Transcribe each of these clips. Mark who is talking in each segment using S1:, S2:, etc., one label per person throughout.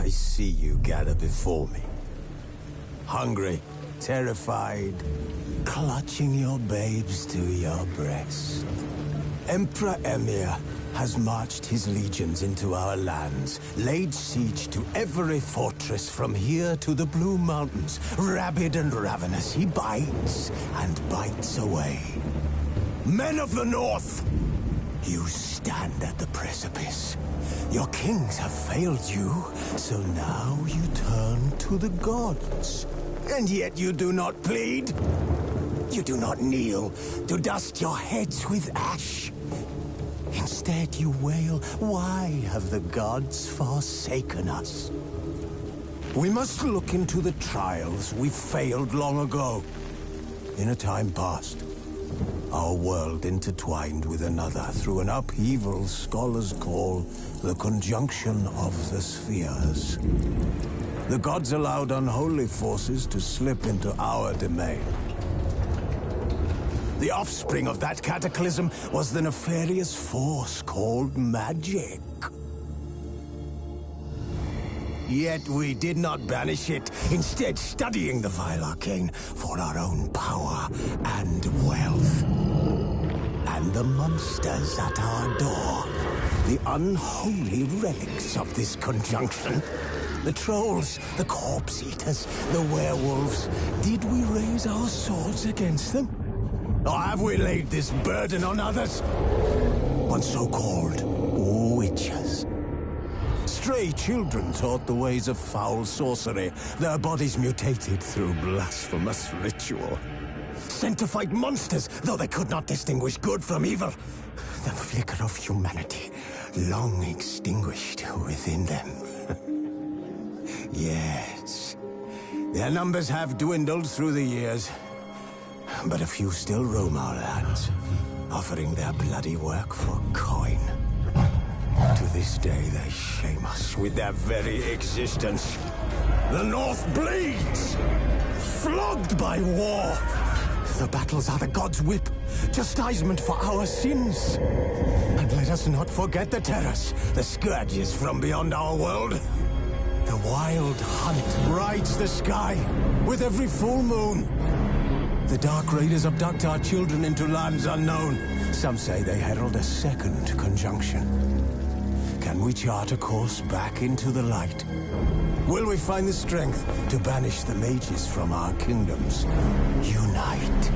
S1: I see you gather before me. Hungry, terrified, clutching your babes to your breast. Emperor Emir has marched his legions into our lands, laid siege to every fortress from here to the Blue Mountains. Rabid and ravenous, he bites and bites away. Men of the North, you stand at the precipice. Your kings have failed you, so now you turn to the gods. And yet you do not plead. You do not kneel to dust your heads with ash. Instead you wail, why have the gods forsaken us? We must look into the trials we failed long ago. In a time past, our world intertwined with another through an upheaval scholars call the conjunction of the spheres. The gods allowed unholy forces to slip into our domain. The offspring of that cataclysm was the nefarious force called magic. Yet we did not banish it, instead studying the vile arcane for our own power and wealth. And the monsters at our door, the unholy relics of this conjunction. The trolls, the corpse-eaters, the werewolves. Did we raise our swords against them? Or have we laid this burden on others? On so-called witches. Stray children taught the ways of foul sorcery, their bodies mutated through blasphemous ritual. Sent to fight monsters, though they could not distinguish good from evil. The flicker of humanity, long extinguished within them. Yes, their numbers have dwindled through the years. But a few still roam our lands, offering their bloody work for coin. To this day, they shame us with their very existence. The North bleeds, flogged by war. The battles are the gods' whip, chastisement for our sins. And let us not forget the terrors, the scourges from beyond our world. The wild hunt rides the sky with every full moon. The Dark Raiders abduct our children into lands unknown. Some say they herald a second conjunction. Can we chart a course back into the light? Will we find the strength to banish the mages from our kingdoms? Unite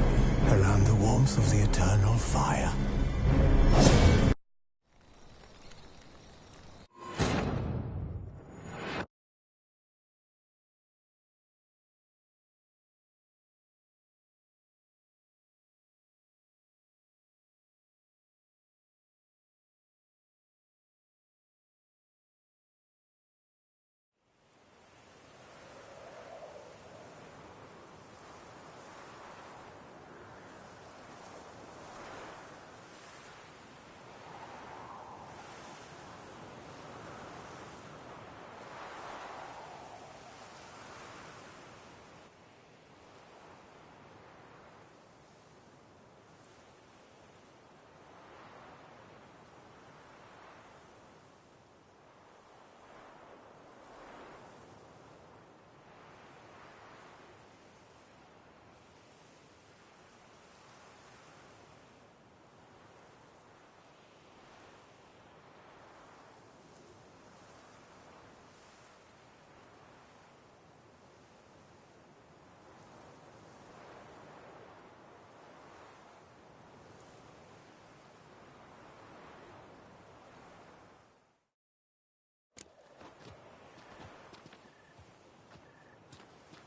S1: around the warmth of the eternal fire.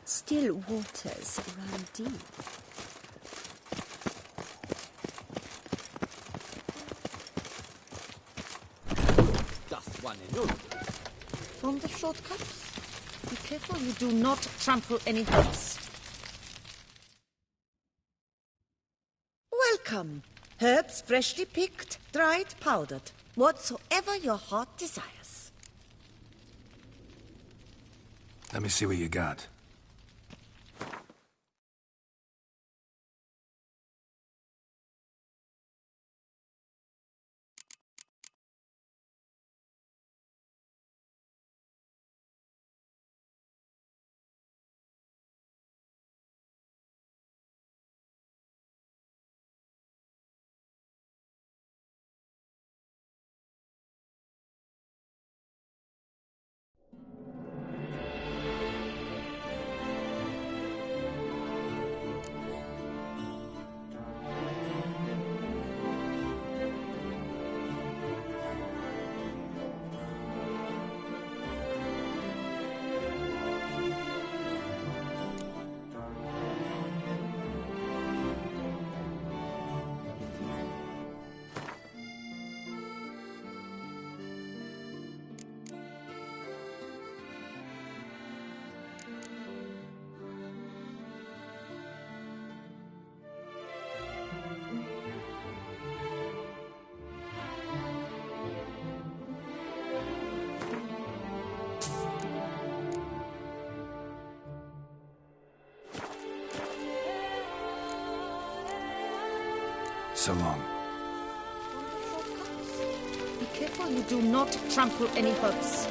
S2: Still waters run deep.
S3: Just one enough.
S2: From the shortcuts. Be careful you do not trample any herbs. Welcome. Herbs freshly picked, dried, powdered. Whatsoever your heart desires.
S4: Let me see what you got. So long.
S2: Be careful you do not trample any herbs.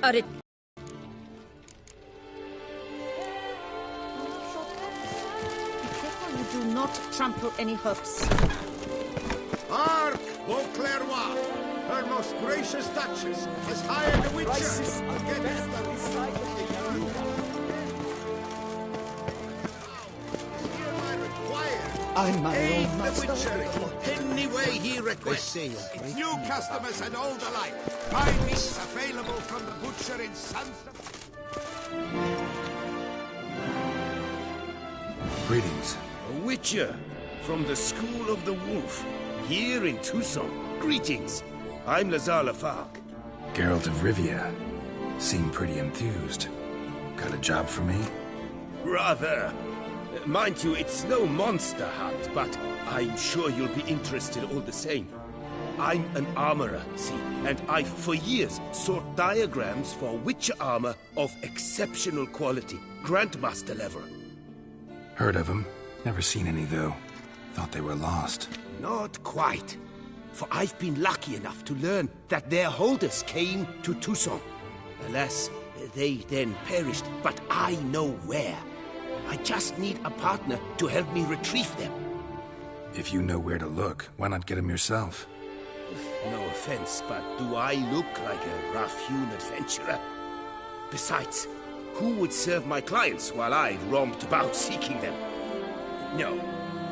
S2: Are it... Be careful you do not trample any herbs.
S5: Hark, Beauclerc! Her most gracious Duchess has hired a witcher to get hereby required.
S1: I'm my
S5: Aid
S1: own
S5: the
S1: master.
S5: witcher in any way he requests. New customers and old alike. Buy meats available from the butcher in Sunset.
S4: Greetings.
S6: A witcher from the School of the Wolf, here in Tucson. Greetings. I'm Lazar Lafargue.
S4: Geralt of Rivia. Seem pretty enthused. Got a job for me?
S6: Rather. Mind you, it's no monster hunt, but I'm sure you'll be interested all the same. I'm an armorer, see, and I've for years sought diagrams for witcher armor of exceptional quality, Grandmaster level.
S4: Heard of them. Never seen any, though. Thought they were lost.
S6: Not quite. For I've been lucky enough to learn that their holders came to Tucson. Alas, they then perished, but I know where. I just need a partner to help me retrieve them.
S4: If you know where to look, why not get them yourself?
S6: No offense, but do I look like a rough-hewn adventurer? Besides, who would serve my clients while I romped about seeking them? No,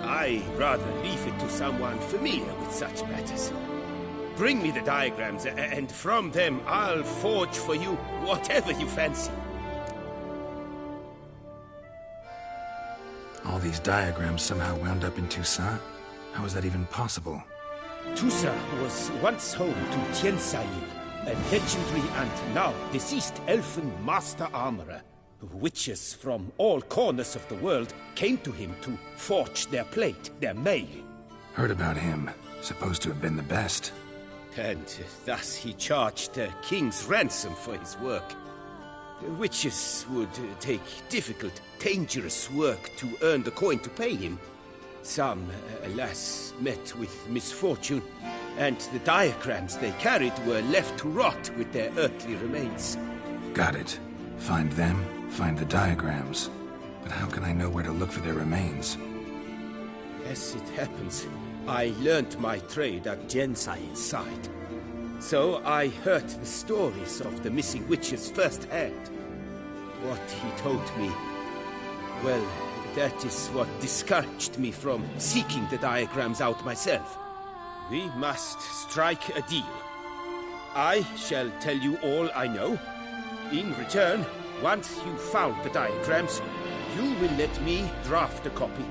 S6: I'd rather leave it to someone familiar with such matters. Bring me the diagrams, and from them I'll forge for you whatever you fancy.
S4: All these diagrams somehow wound up in Toussaint? How is that even possible?
S6: Toussaint was once home to Tiensail, a legendary and now deceased elfin master armorer. Witches from all corners of the world came to him to forge their plate, their mail.
S4: Heard about him. Supposed to have been the best.
S6: And thus he charged a king's ransom for his work. Witches would take difficult, dangerous work to earn the coin to pay him. Some, alas, met with misfortune, and the diagrams they carried were left to rot with their earthly remains.
S4: Got it. Find them, find the diagrams. But how can I know where to look for their remains?
S6: As it happens, I learnt my trade at Jensail's side. So I heard the stories of the missing witches firsthand. What he told me, well, that is what discouraged me from seeking the diagrams out myself. We must strike a deal. I shall tell you all I know. In return, once you've found the diagrams, you will let me draft a copy.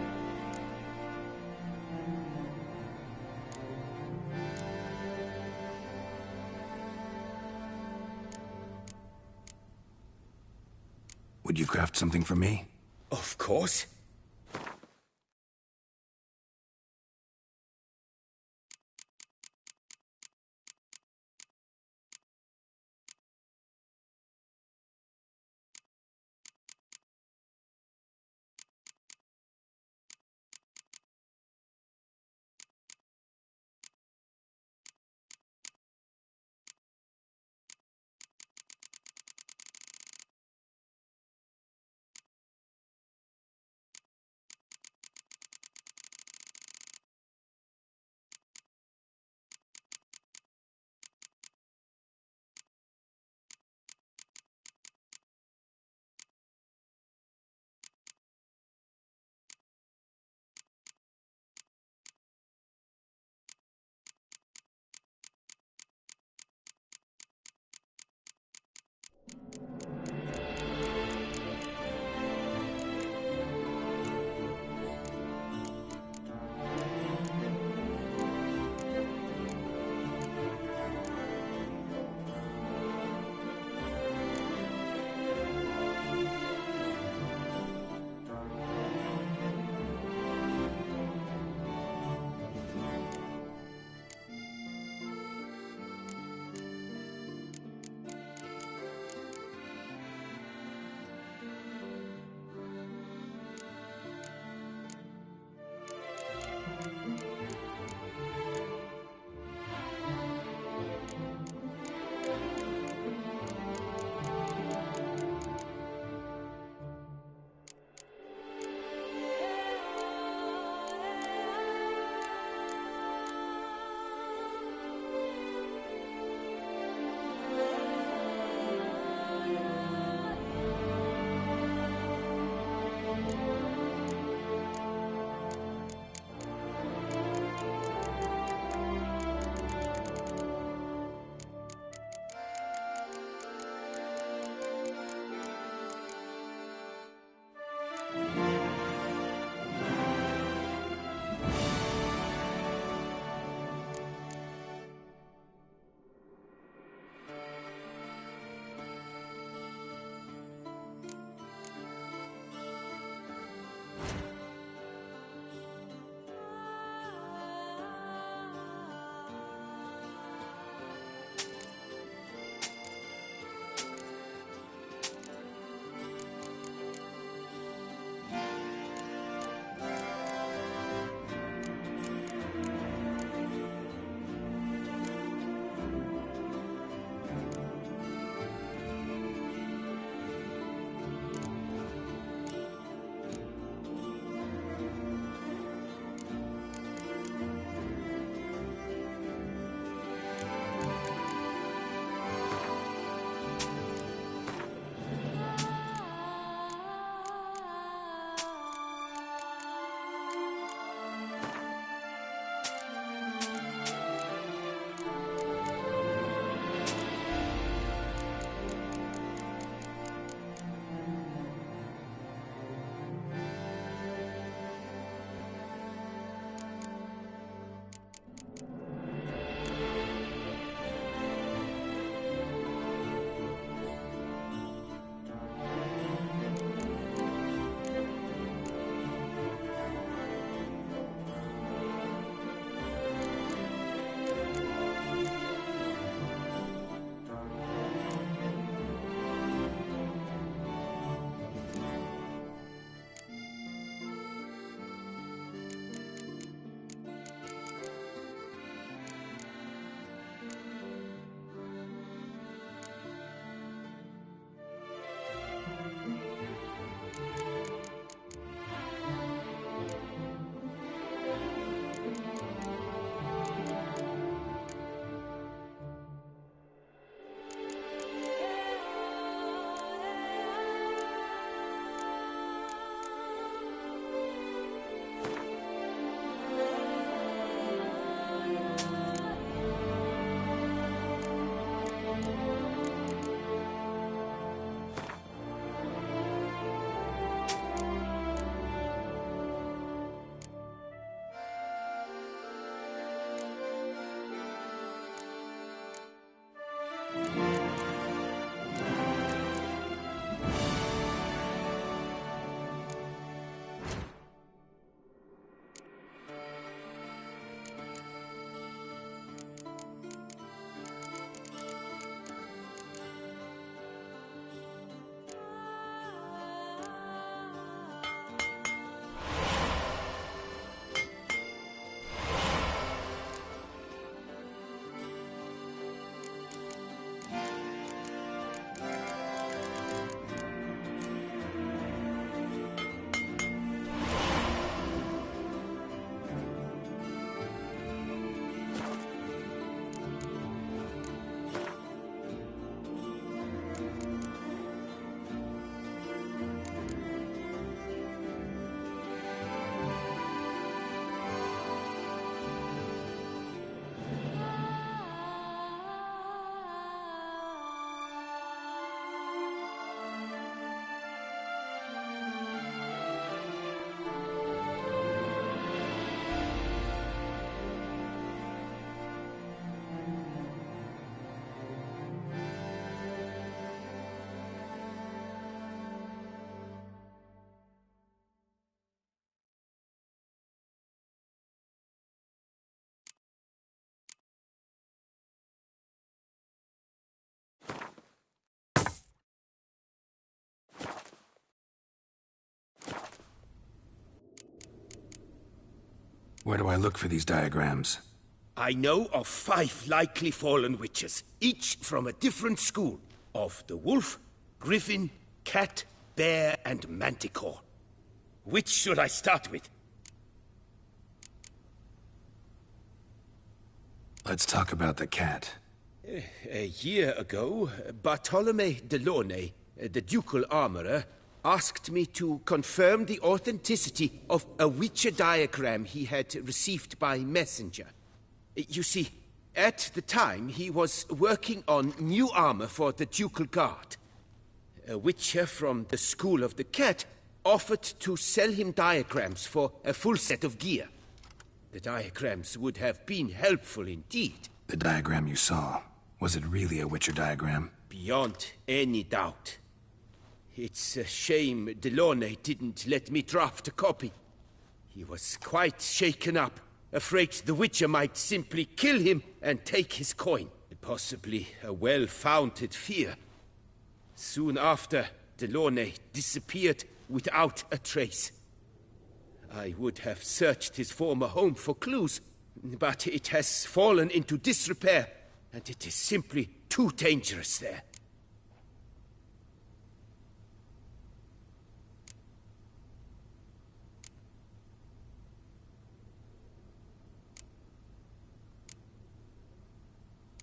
S4: Would you craft something for me?
S6: Of course.
S4: Where do I look for these diagrams?
S6: I know of 5 likely fallen witches, each from a different school of the wolf, griffin, cat, bear, and manticore. Which should I start with?
S4: Let's talk about the cat.
S6: A year ago, Bartolome de Launay, the ducal armorer, asked me to confirm the authenticity of a Witcher diagram he had received by messenger. You see, at the time he was working on new armor for the ducal guard. A Witcher from the School of the Cat offered to sell him diagrams for a full set of gear. The diagrams would have been helpful indeed.
S4: The diagram you saw, was it really a Witcher diagram?
S6: Beyond any doubt. It's a shame Delaunay didn't let me draft a copy. He was quite shaken up, afraid the Witcher might simply kill him and take his coin. Possibly a well-founded fear. Soon after, Delaunay disappeared without a trace. I would have searched his former home for clues, but it has fallen into disrepair, and it is simply too dangerous there.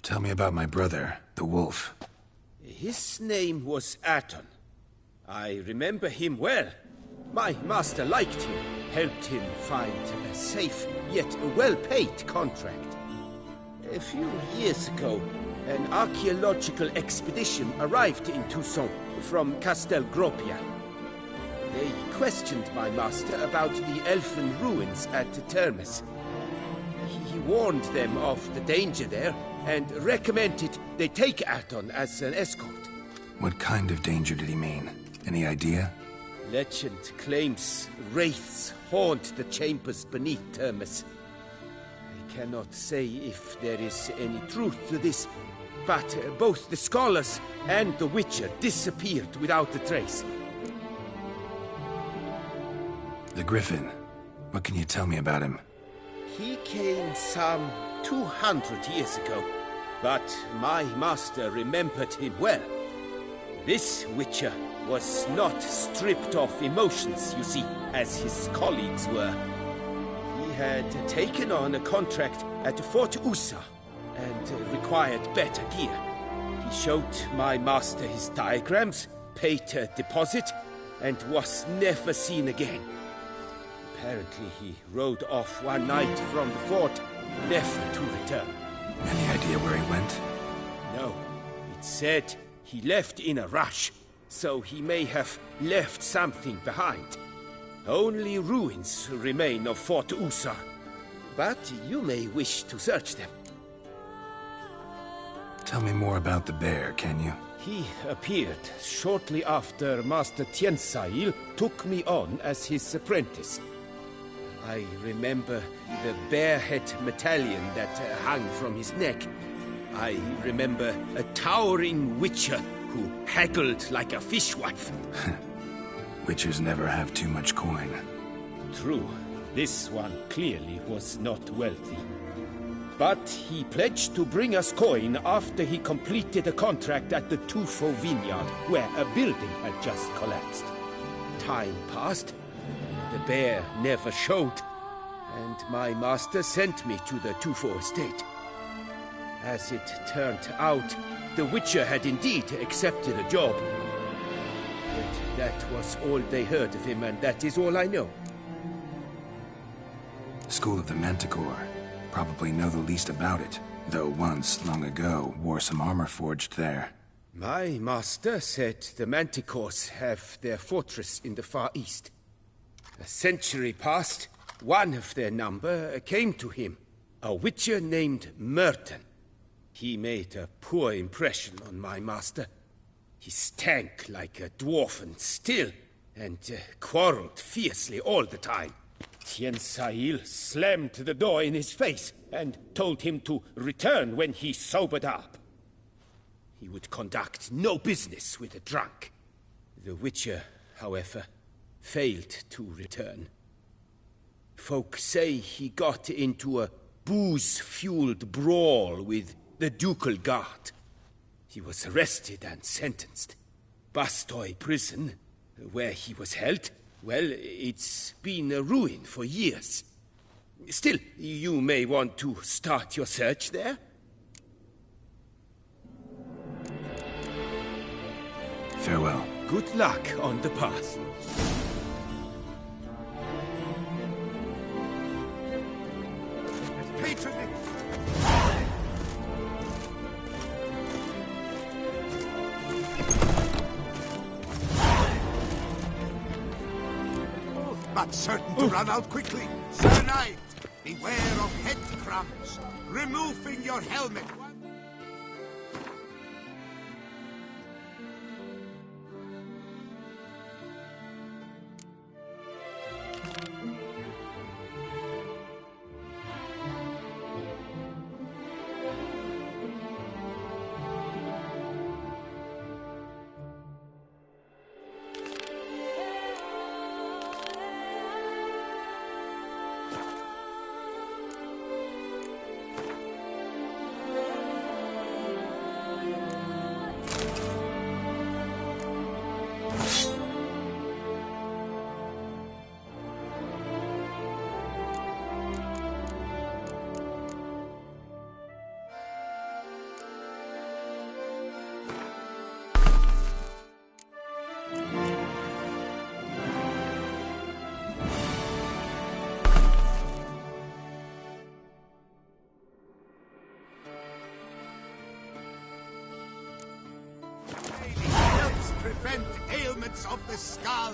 S4: Tell me about my brother, the wolf.
S6: His name was Aton. I remember him well. My master liked him, helped him find a safe, yet well-paid contract. A few years ago, an archaeological expedition arrived in Toussaint from Castel Gropia. They questioned my master about the elfin ruins at Termes. He warned them of the danger there and recommended they take Aton as an escort.
S4: What kind of danger did he mean? Any idea?
S6: Legend claims wraiths haunt the chambers beneath Termes. I cannot say if there is any truth to this, but both the scholars and the Witcher disappeared without a trace.
S4: The Griffin. What can you tell me about him?
S6: He came some 200 years ago, but my master remembered him well. This Witcher was not stripped of emotions, you see, as his colleagues were. He had taken on a contract at Fort Usa and required better gear. He showed my master his diagrams, paid a deposit, and was never seen again. Apparently he rode off one night from the fort, never to return.
S4: Any idea where he went?
S6: No. It said he left in a rush, so he may have left something behind. Only ruins remain of Fort Usa, but you may wish to search them.
S4: Tell me more about the bear, can you?
S6: He appeared shortly after Master Tiensail took me on as his apprentice. I remember the bear-head medallion that hung from his neck. I remember a towering Witcher who haggled like a fishwife.
S4: Witchers never have too much coin.
S6: True, this one clearly was not wealthy. But he pledged to bring us coin after he completed a contract at the Tufo vineyard, where a building had just collapsed. Time passed. The bear never showed, and my master sent me to the Tufo estate. As it turned out, the Witcher had indeed accepted a job. But that was all they heard of him, and that is all I know.
S4: The School of the Manticore. Probably know the least about it, though once, long ago, wore some armor forged there.
S6: My master said the Manticores have their fortress in the Far East. A century past, one of their number came to him, a Witcher named Merton. He made a poor impression on my master. He stank like a dwarfen still, and quarreled fiercely all the time. Tiensail slammed the door in his face and told him to return when he sobered up. He would conduct no business with a drunk. The Witcher, however, failed to return. Folk say he got into a booze-fueled brawl with the ducal guard. He was arrested and sentenced. Bastoy prison, where he was held, well, it's been a ruin for years. Still, you may want to start your search there.
S4: Farewell.
S6: Good luck on the path.
S5: Patronage! But certain to run out quickly. Sir Knight, beware of head crumbs. Removing your helmet. Prevent ailments of the skull.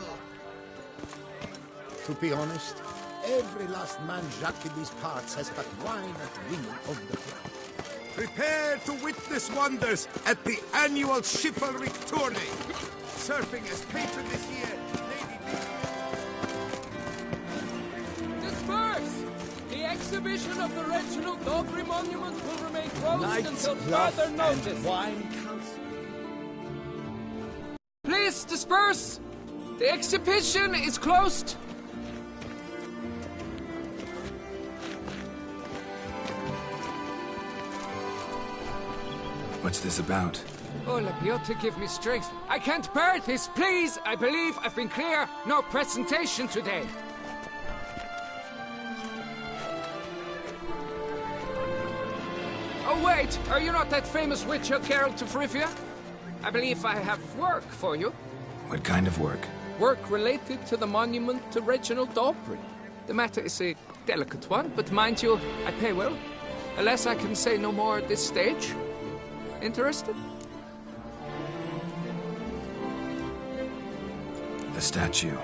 S7: To be honest, every last man Jacques in these parts has but wine at wing of the crown.
S5: Prepare to witness wonders at the annual chivalric tourney. Surfing as patron this year, Lady
S8: Disperse! The exhibition of the Reginald Daubry Monument will remain closed until further notice.
S7: Wine council.
S8: Please disperse! The exhibition is closed!
S4: What's this about?
S8: Oh, Labiota, give me strength. I can't bear this, please! I believe I've been clear. No presentation today. Oh, wait! Are you not that famous witch, Geralt of Rivia? I believe I have work for you.
S4: What kind of work?
S8: Work related to the monument to Reginald Daubry. The matter is a delicate one, but mind you, I pay well. Alas, I can say no more at this stage. Interested?
S4: The statue.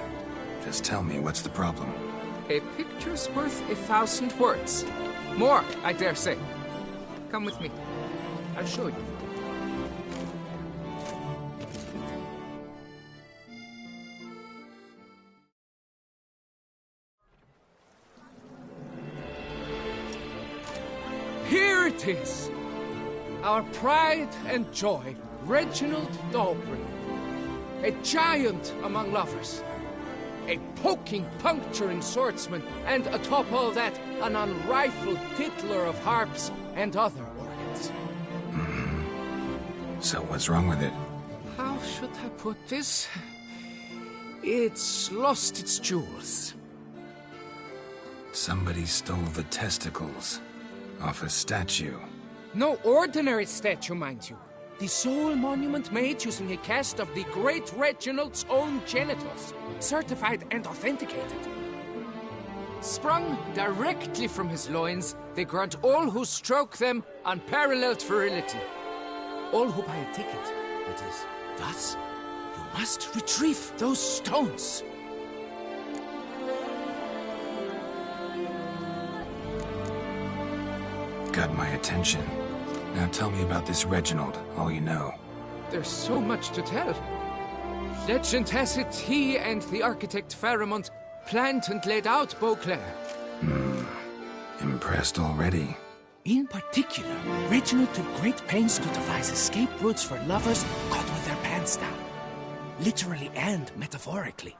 S4: Just tell me, what's the problem?
S8: A picture's worth 1,000 words. More, I dare say. Come with me. I'll show you. Here it is! Our pride and joy, Reginald Daubry. A giant among lovers. A poking, puncturing swordsman, and atop all that, an unrifled tittler of harps and other organs.
S4: So what's wrong with it?
S8: How should I put this? It's lost its jewels.
S4: Somebody stole the testicles off a statue.
S8: No ordinary statue, mind you. The sole monument made using a cast of the great Reginald's own genitals, certified and authenticated. Sprung directly from his loins, they grant all who stroke them unparalleled virility. All who buy a ticket, that is, thus, you must retrieve those stones.
S4: Got my attention. Now tell me about this Reginald, all you know.
S8: There's so much to tell. Legend has it he and the architect Faramond planned and laid out Beauclair.
S4: Impressed already.
S8: In particular, Reginald took great pains to devise escape routes for lovers caught with their pants down. Literally and metaphorically.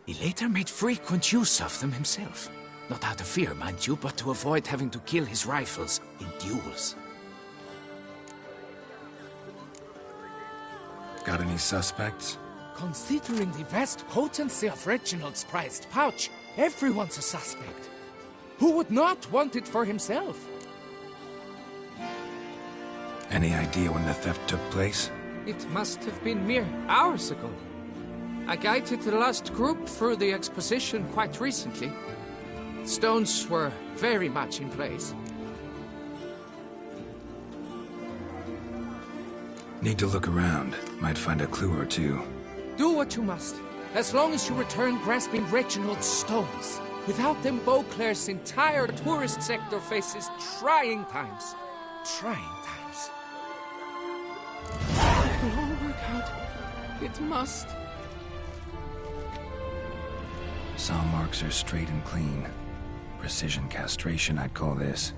S8: He later made frequent use of them himself. Not out of fear, mind you, but to avoid having to kill his rifles in duels.
S4: Got any suspects?
S8: Considering the vast potency of Reginald's prized pouch, everyone's a suspect. Who would not want it for himself?
S4: Any idea when the theft took place?
S8: It must have been mere hours ago. I guided the last group through the exposition quite recently. Stones were very much in place.
S4: Need to look around. Might find a clue or two.
S8: Do what you must, as long as you return grasping Reginald's stones. Without them, Beauclair's entire tourist sector faces trying times. Trying times. It will all work out. It must.
S4: Saw marks are straight and clean. Precision castration, I'd call this.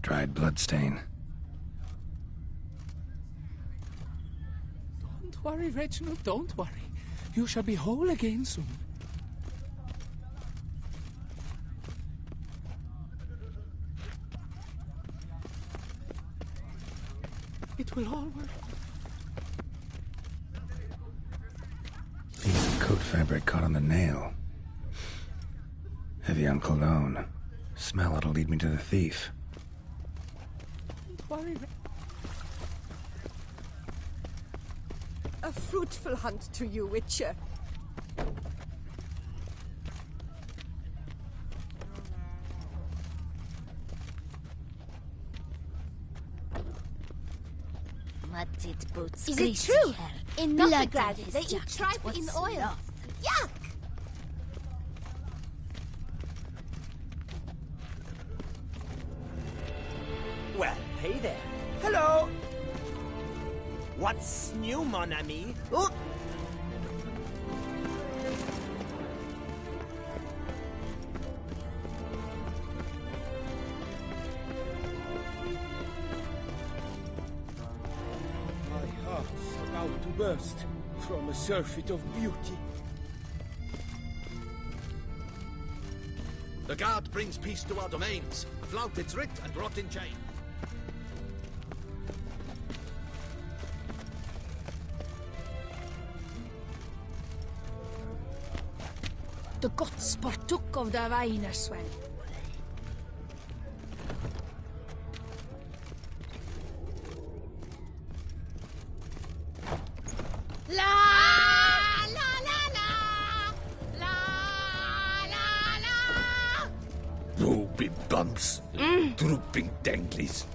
S4: Dried bloodstain.
S8: Don't worry, Reginald, don't worry. You shall be whole again soon. It will all work.
S4: Piece of coat fabric caught on the nail. Heavy on cologne. Smell it'll lead me to the thief.
S8: Don't worry.
S9: A fruitful hunt to you, Witcher.
S10: Is it true? In Novigrad, they eat tripe in oil. Yuck!
S11: Well, hey there. Hello! What's new, mon ami? Oh!
S6: My heart's about to burst from a surfeit of beauty.
S5: The guard brings peace to our domains. Flout its writ and rot in chain.
S10: The gods partook of the wine as well. La la la la la la la.
S5: Droopy bumps. Drooping danglies.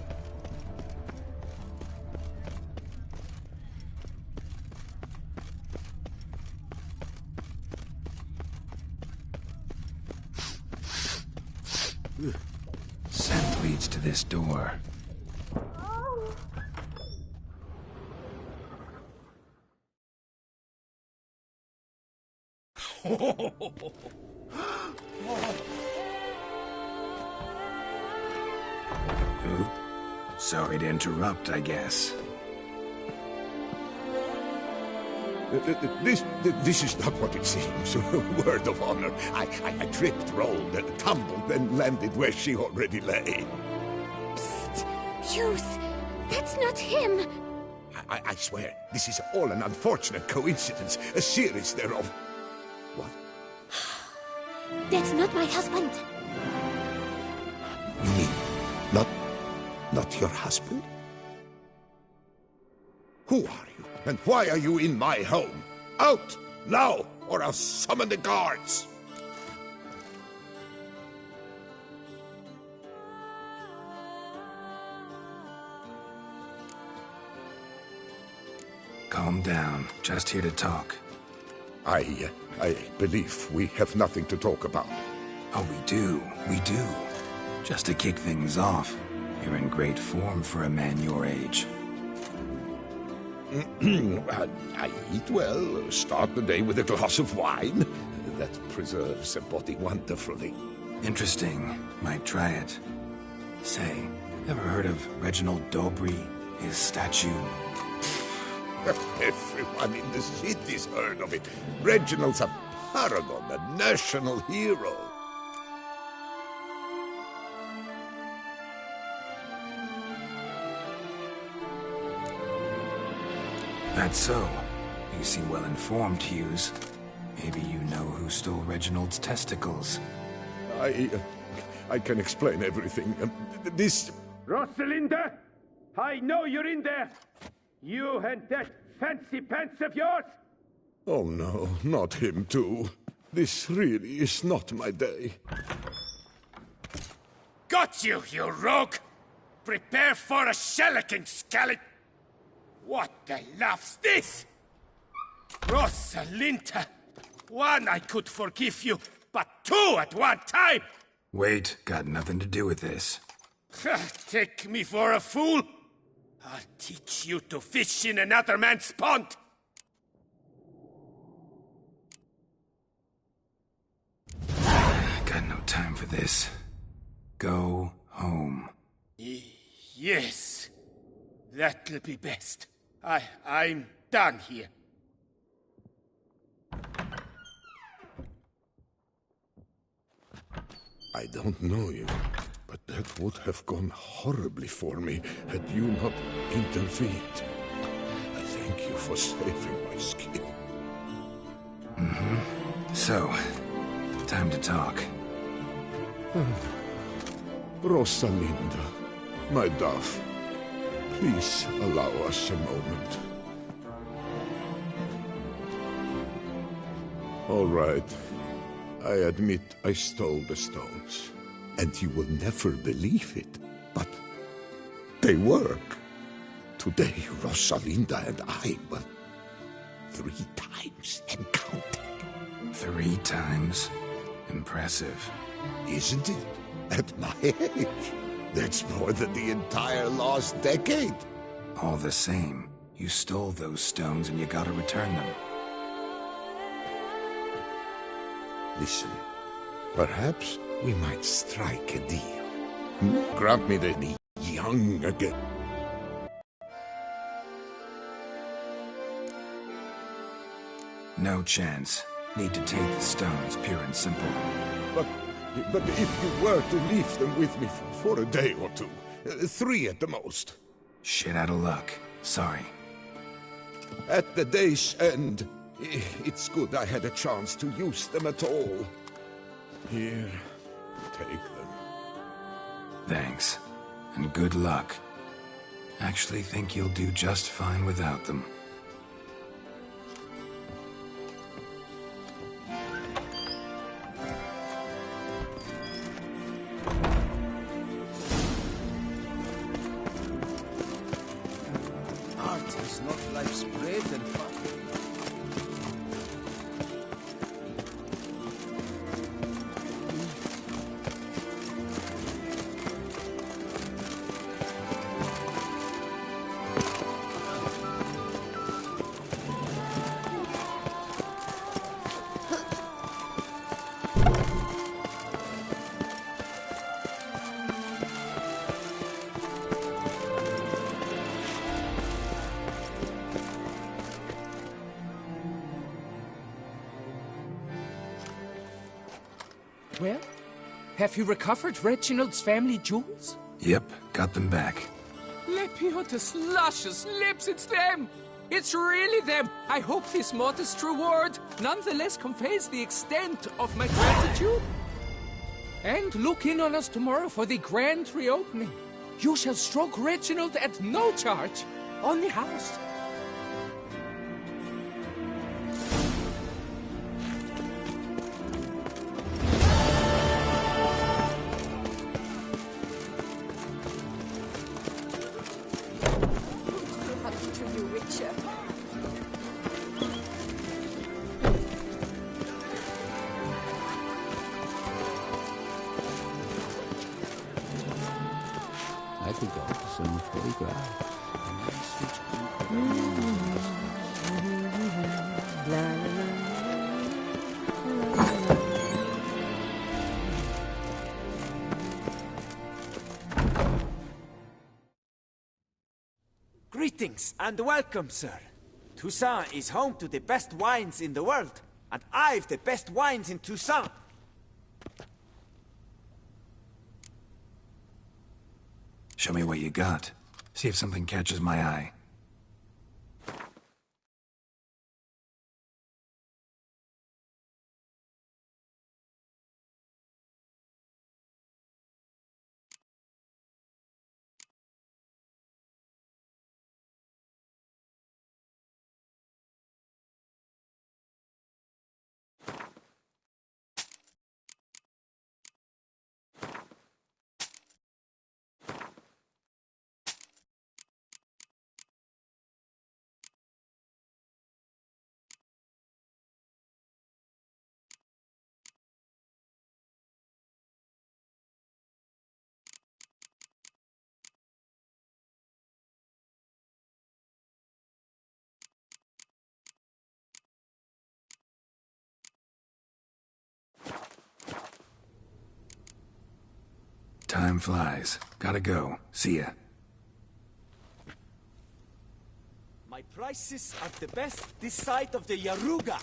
S4: Scent leads to this door. Who? Sorry to interrupt, I guess.
S7: This is not what it seems. Word of honor. I tripped, rolled, tumbled, then landed where she already lay.
S10: Psst! Hughes! That's not him!
S7: I swear, this is all an unfortunate coincidence, a series thereof. What?
S10: That's not my husband!
S7: You mean, not your husband? Who are you, and why are you in my home? Out, now, or I'll summon the guards!
S4: Calm down. Just here to talk.
S7: I believe we have nothing to talk about.
S4: Oh, we do. We do. Just to kick things off, you're in great form for a man your age.
S7: I eat well, start the day with a glass of wine. That preserves the body wonderfully.
S4: Interesting. Might try it. Say, ever heard of Reginald Dobry? His statue?
S7: Everyone in the city's heard of it. Reginald's a paragon, a national hero.
S4: That's so. You seem well informed, Hughes. Maybe you know who stole Reginald's testicles.
S7: I can explain everything. This...
S6: Rosalinda! I know you're in there! You and that fancy pants of yours!
S7: Oh no, not him too. This really is not my day.
S6: Got you, you rogue! Prepare for a shellacking, scallop! What the laugh's this? Rosalinda! One, I could forgive you, but two at one time!
S4: Wait, got nothing to do with this.
S6: Take me for a fool? I'll teach you to fish in another man's pond!
S4: Got no time for this. Go home.
S6: Yes. That'll be best. I'm done here.
S7: I don't know you, but that would have gone horribly for me had you not intervened. I thank you for saving my skin.
S4: So, time to talk.
S7: Rosalinda, my dove, please allow us a moment. All right. I admit I stole the stones. And you will never believe it, but they work. Today, Rosalinda and I, well, 3 times and counting.
S4: 3 times? Impressive.
S7: Isn't it? At my age. That's more than the entire last decade.
S4: All the same, you stole those stones and you gotta return them.
S7: Listen, perhaps we might strike a deal. Grant me to be young again.
S4: No chance. Need to take the stones, pure and simple.
S7: But if you were to leave them with me for a day or 2, 3 at the most.
S4: Shit out of luck. Sorry.
S7: At the day's end, it's good I had a chance to use them at all. Here, take them.
S4: Thanks. And good luck. Actually think you'll do just fine without them.
S1: Art is not life's bread and fun.
S8: Well, have you recovered Reginald's family jewels?
S4: Yep, got them back.
S8: Lepiotus luscious lips, it's them! It's really them! I hope this modest reward nonetheless conveys the extent of my gratitude. And look in on us tomorrow for the grand reopening. You shall stroke Reginald at no charge on the house.
S3: I could go to some photograph.
S11: Greetings and welcome, sir. Toussaint is home to the best wines in the world, and I've the best wines in Toussaint.
S4: Show me what you got. See if something catches my eye. Time flies. Gotta go. See ya.
S11: My prices are the best this side of the Yaruga.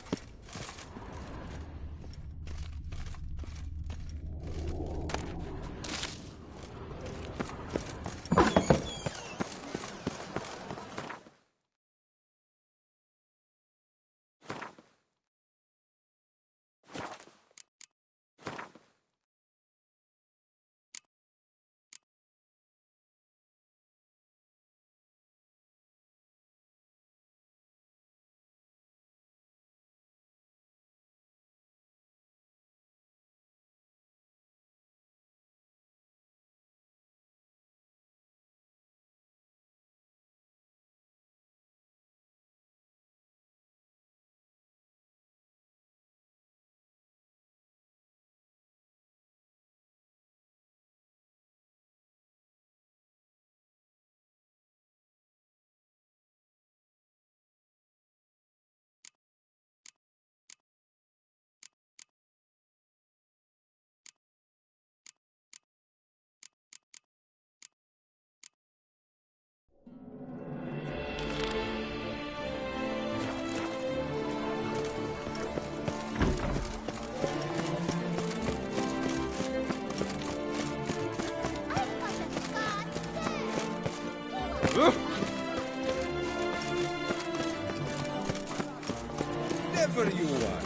S6: Never you are.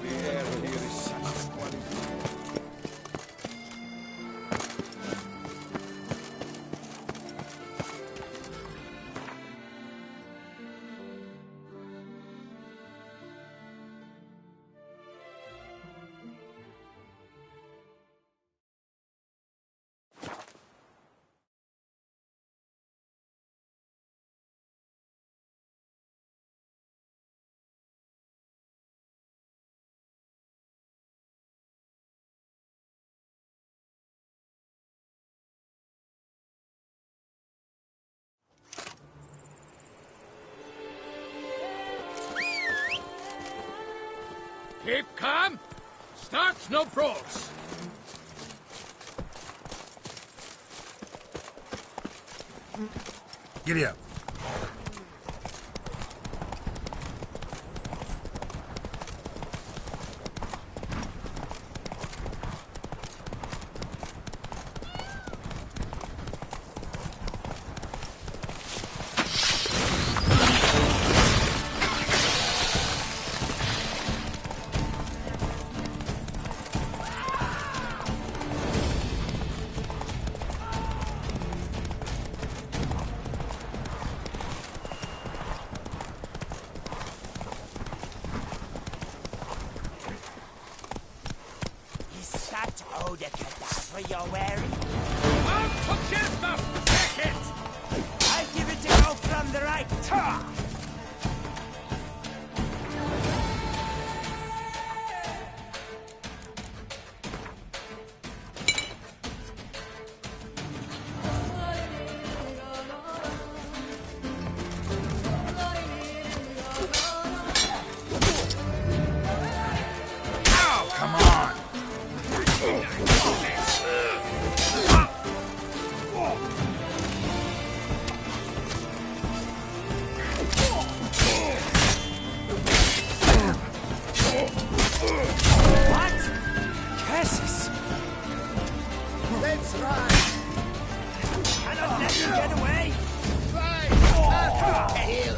S6: The air here is such quality.
S8: Keep calm. Start no brawls.
S5: Giddy up.
S11: Oh, the cadaver you're wearing?
S8: Out to Chester! Take it!
S11: I'll give it a go from the right. Ta!
S5: right.
S11: Cannot let him get away!
S5: Right. Tail.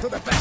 S5: To the back.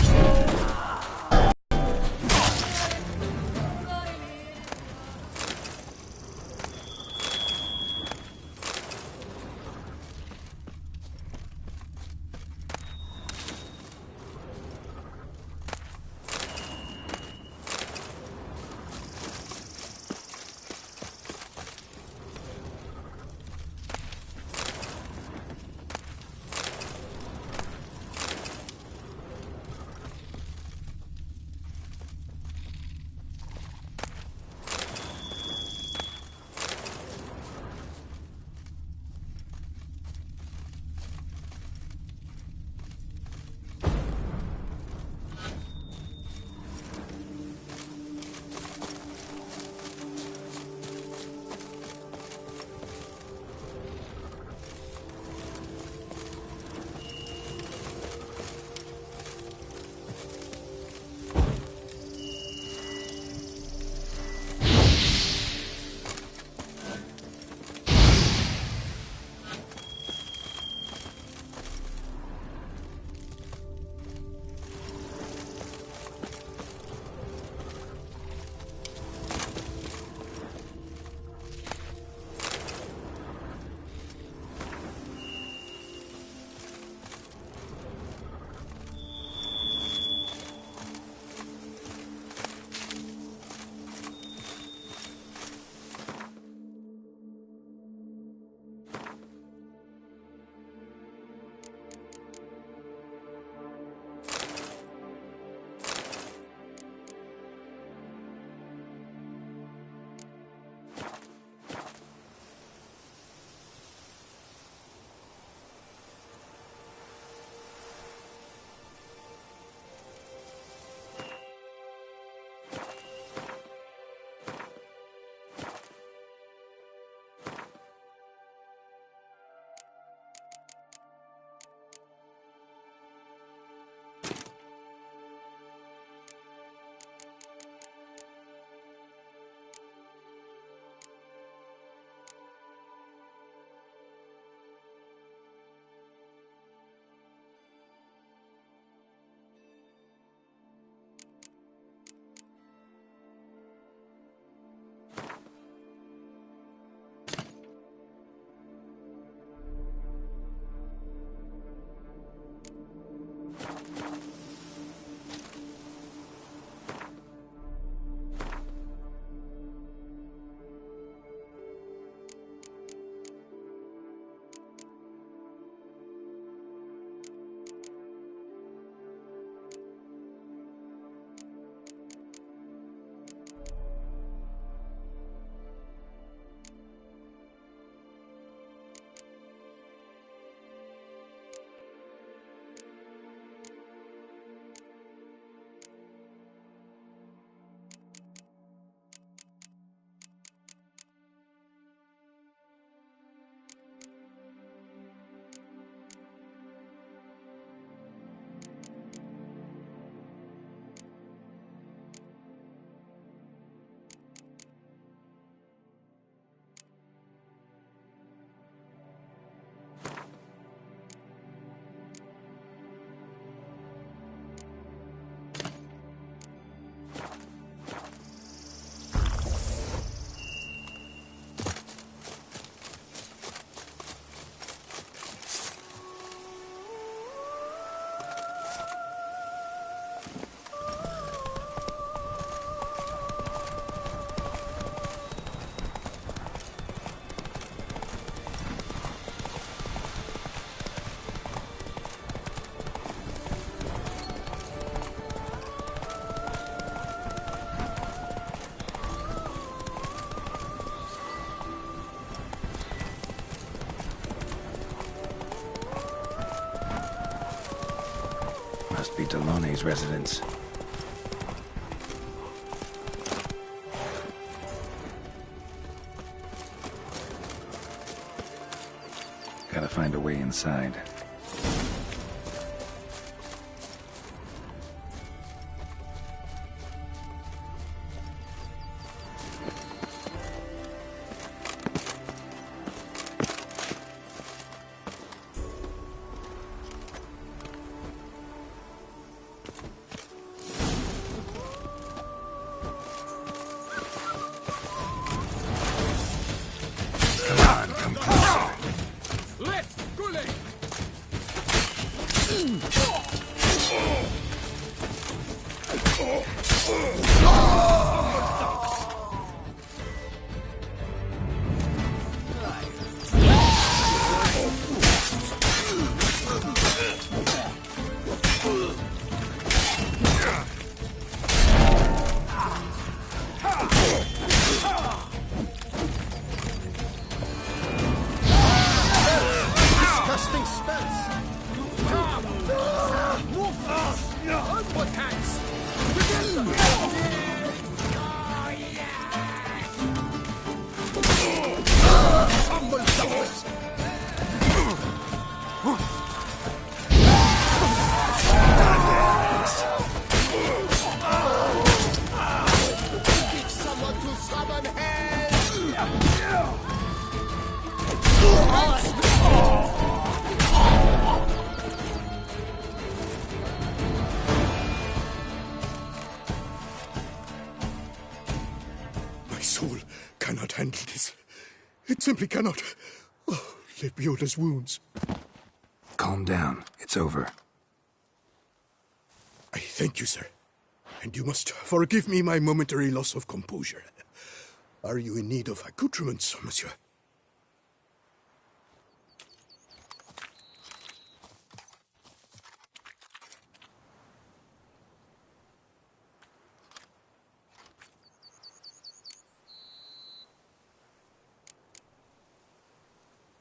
S4: Must be Delaune's residence. Gotta find a way inside.
S7: Simply cannot. Oh, Lebioda's wounds.
S4: Calm down. It's over.
S7: I thank you, sir. And you must forgive me my momentary loss of composure. Are you in need of accoutrements, monsieur?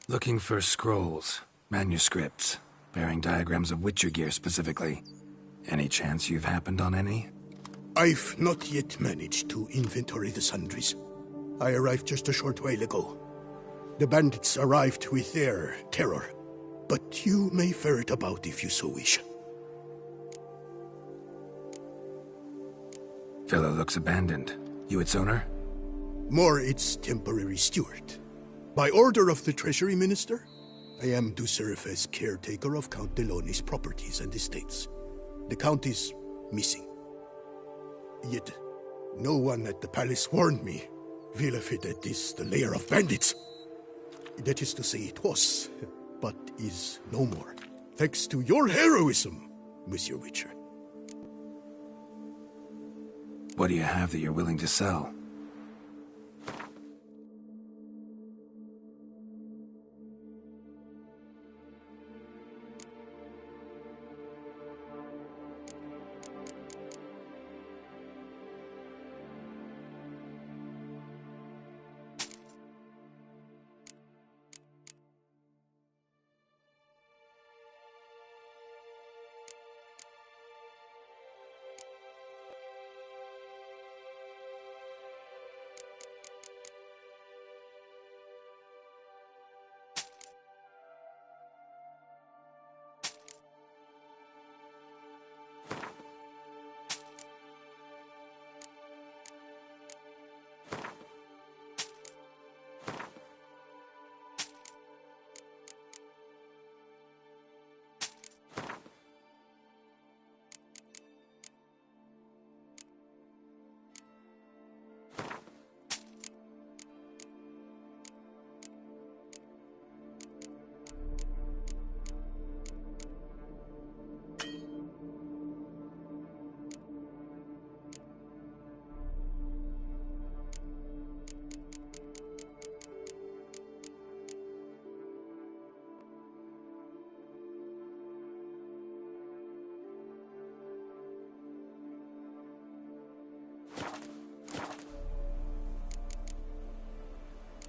S4: Looking for scrolls, manuscripts, bearing diagrams of Witcher gear specifically. Any chance you've happened on any?
S7: I've not yet managed to inventory the sundries. I arrived just a short while ago. The bandits arrived with their terror, but you may ferret about if you so wish.
S4: Fellow looks abandoned. You its owner?
S7: More its temporary steward. By order of the Treasury Minister, I am to serve as caretaker of Count Deloni's properties and estates. The Count is missing. Yet, no one at the palace warned me. Villafedet is the lair of bandits. That is to say, it was, but is no more. Thanks to your heroism, Monsieur Witcher.
S4: What do you have that you're willing to sell?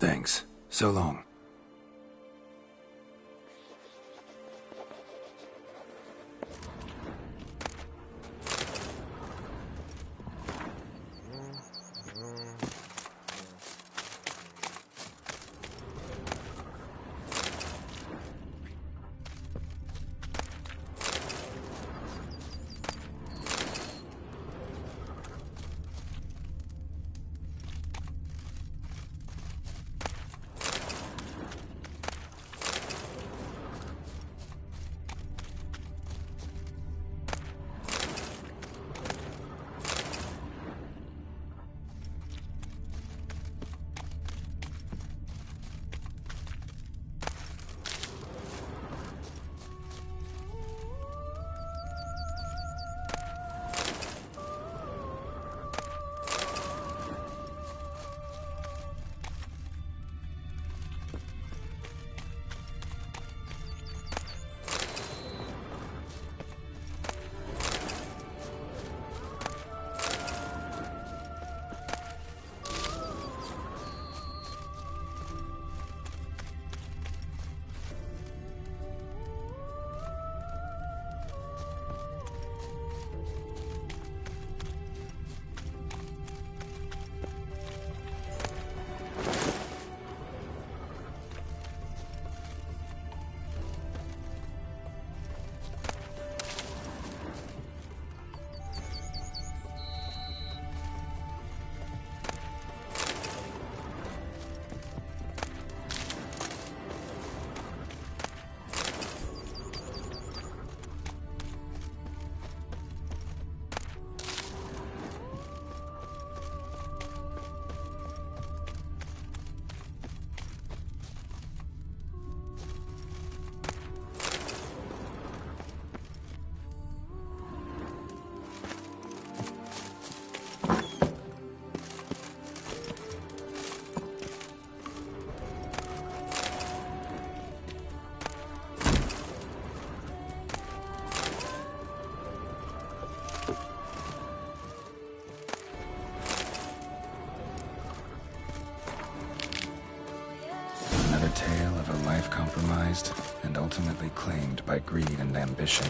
S4: Thanks. So long. tale of a life compromised and ultimately claimed by greed and ambition.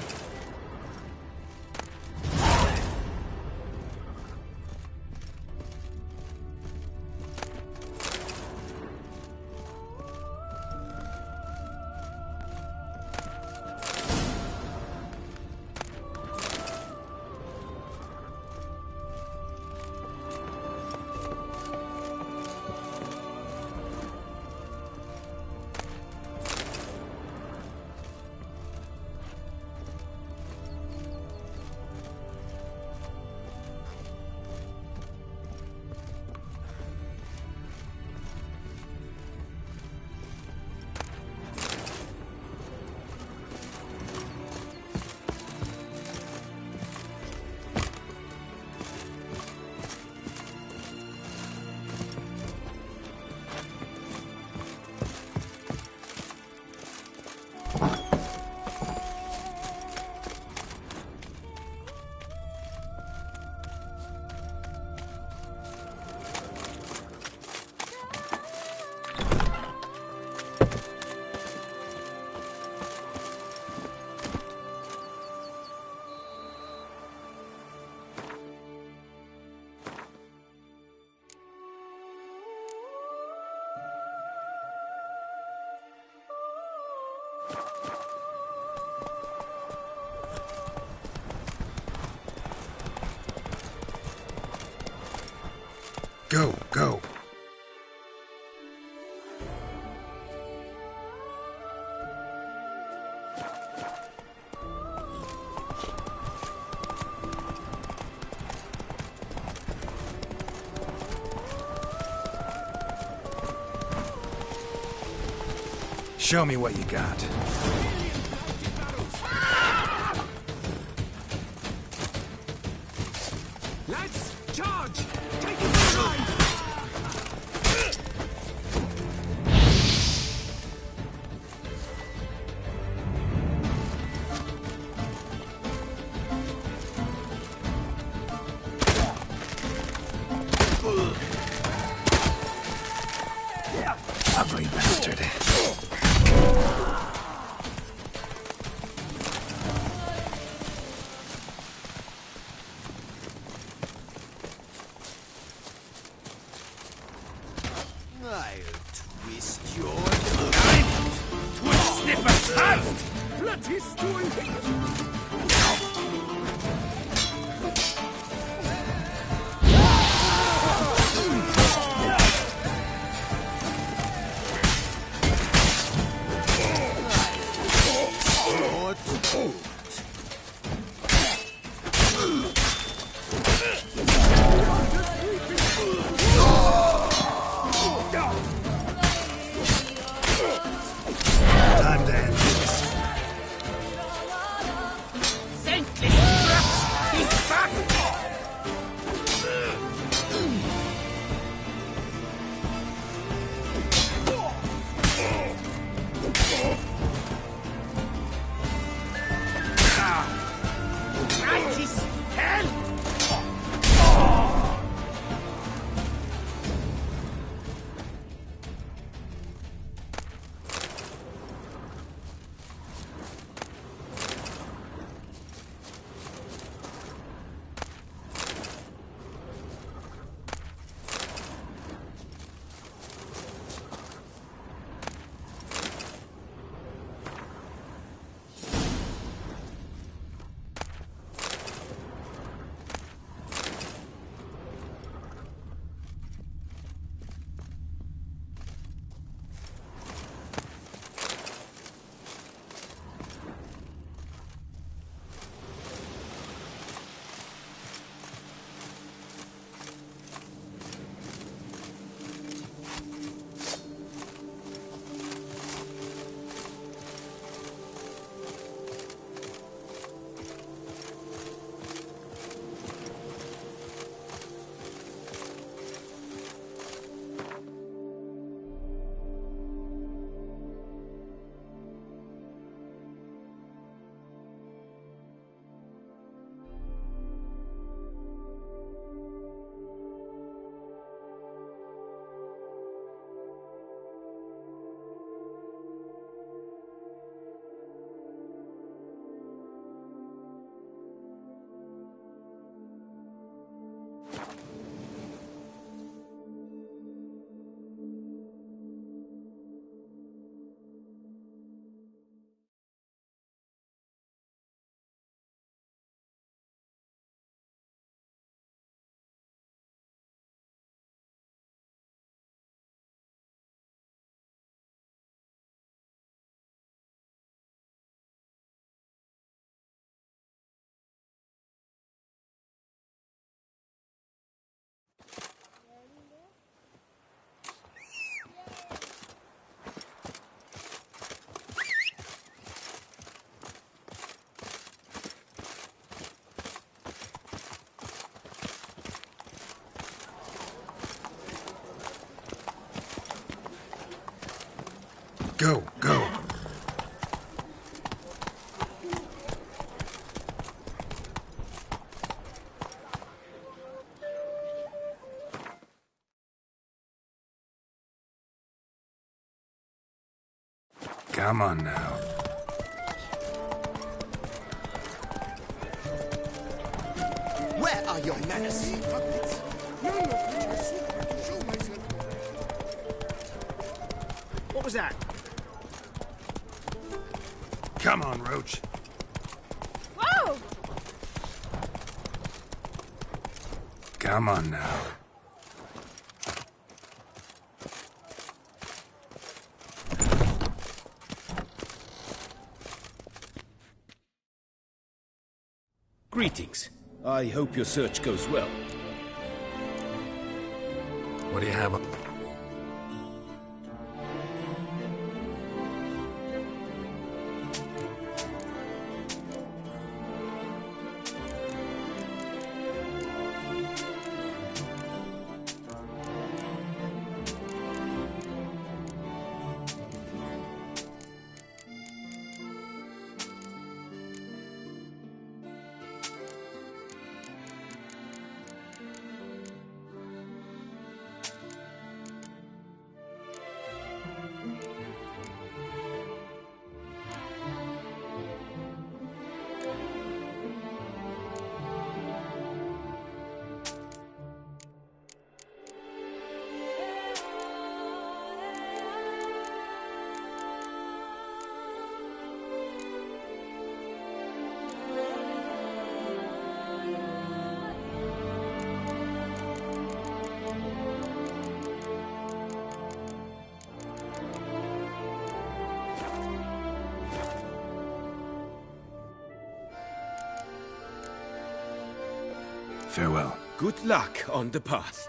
S4: Go, go. Show me what you got.
S5: Let's charge! Take it inside!
S4: Ugly bastard.
S5: I'll twist your knife! Twist sniffer fast! Blood is doing
S4: Time to end this. Go, go. Come on now.
S5: Where are your manners? What was that?
S4: Come on, Roach.
S9: Whoa!
S4: Come on now.
S6: Greetings. I hope your search goes well.
S4: What do you have? Farewell.
S6: Good luck on the path.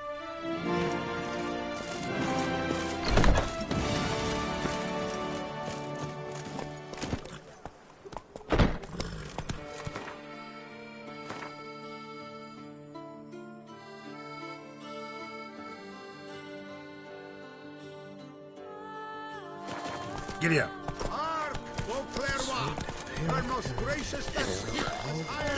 S4: Giddy up.
S5: Hark, Beauclerc! Her most gracious destiny is higher.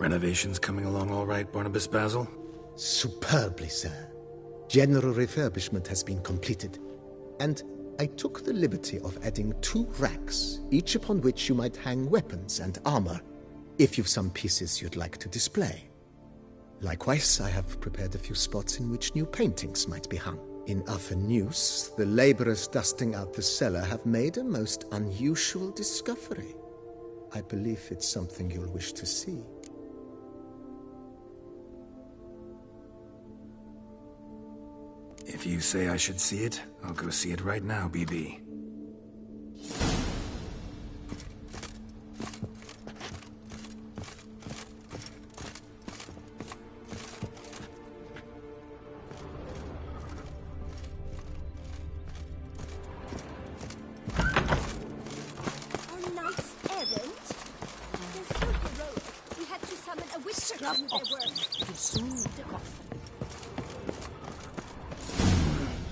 S4: Renovations coming along all right, Barnabas Basil?
S12: Superbly, sir. General refurbishment has been completed, and I took the liberty of adding 2 racks, each upon which you might hang weapons and armor, if you've some pieces you'd like to display. Likewise, I have prepared a few spots in which new paintings might be hung. In other news, the laborers dusting out the cellar have made a most unusual discovery. I believe it's something you'll wish to see.
S4: If you say I should see it, I'll go see it right now, BB.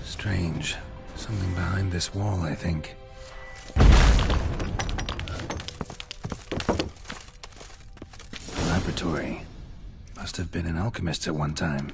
S4: Strange. Something behind this wall, I think. Laboratory. Must have been an alchemist at one time.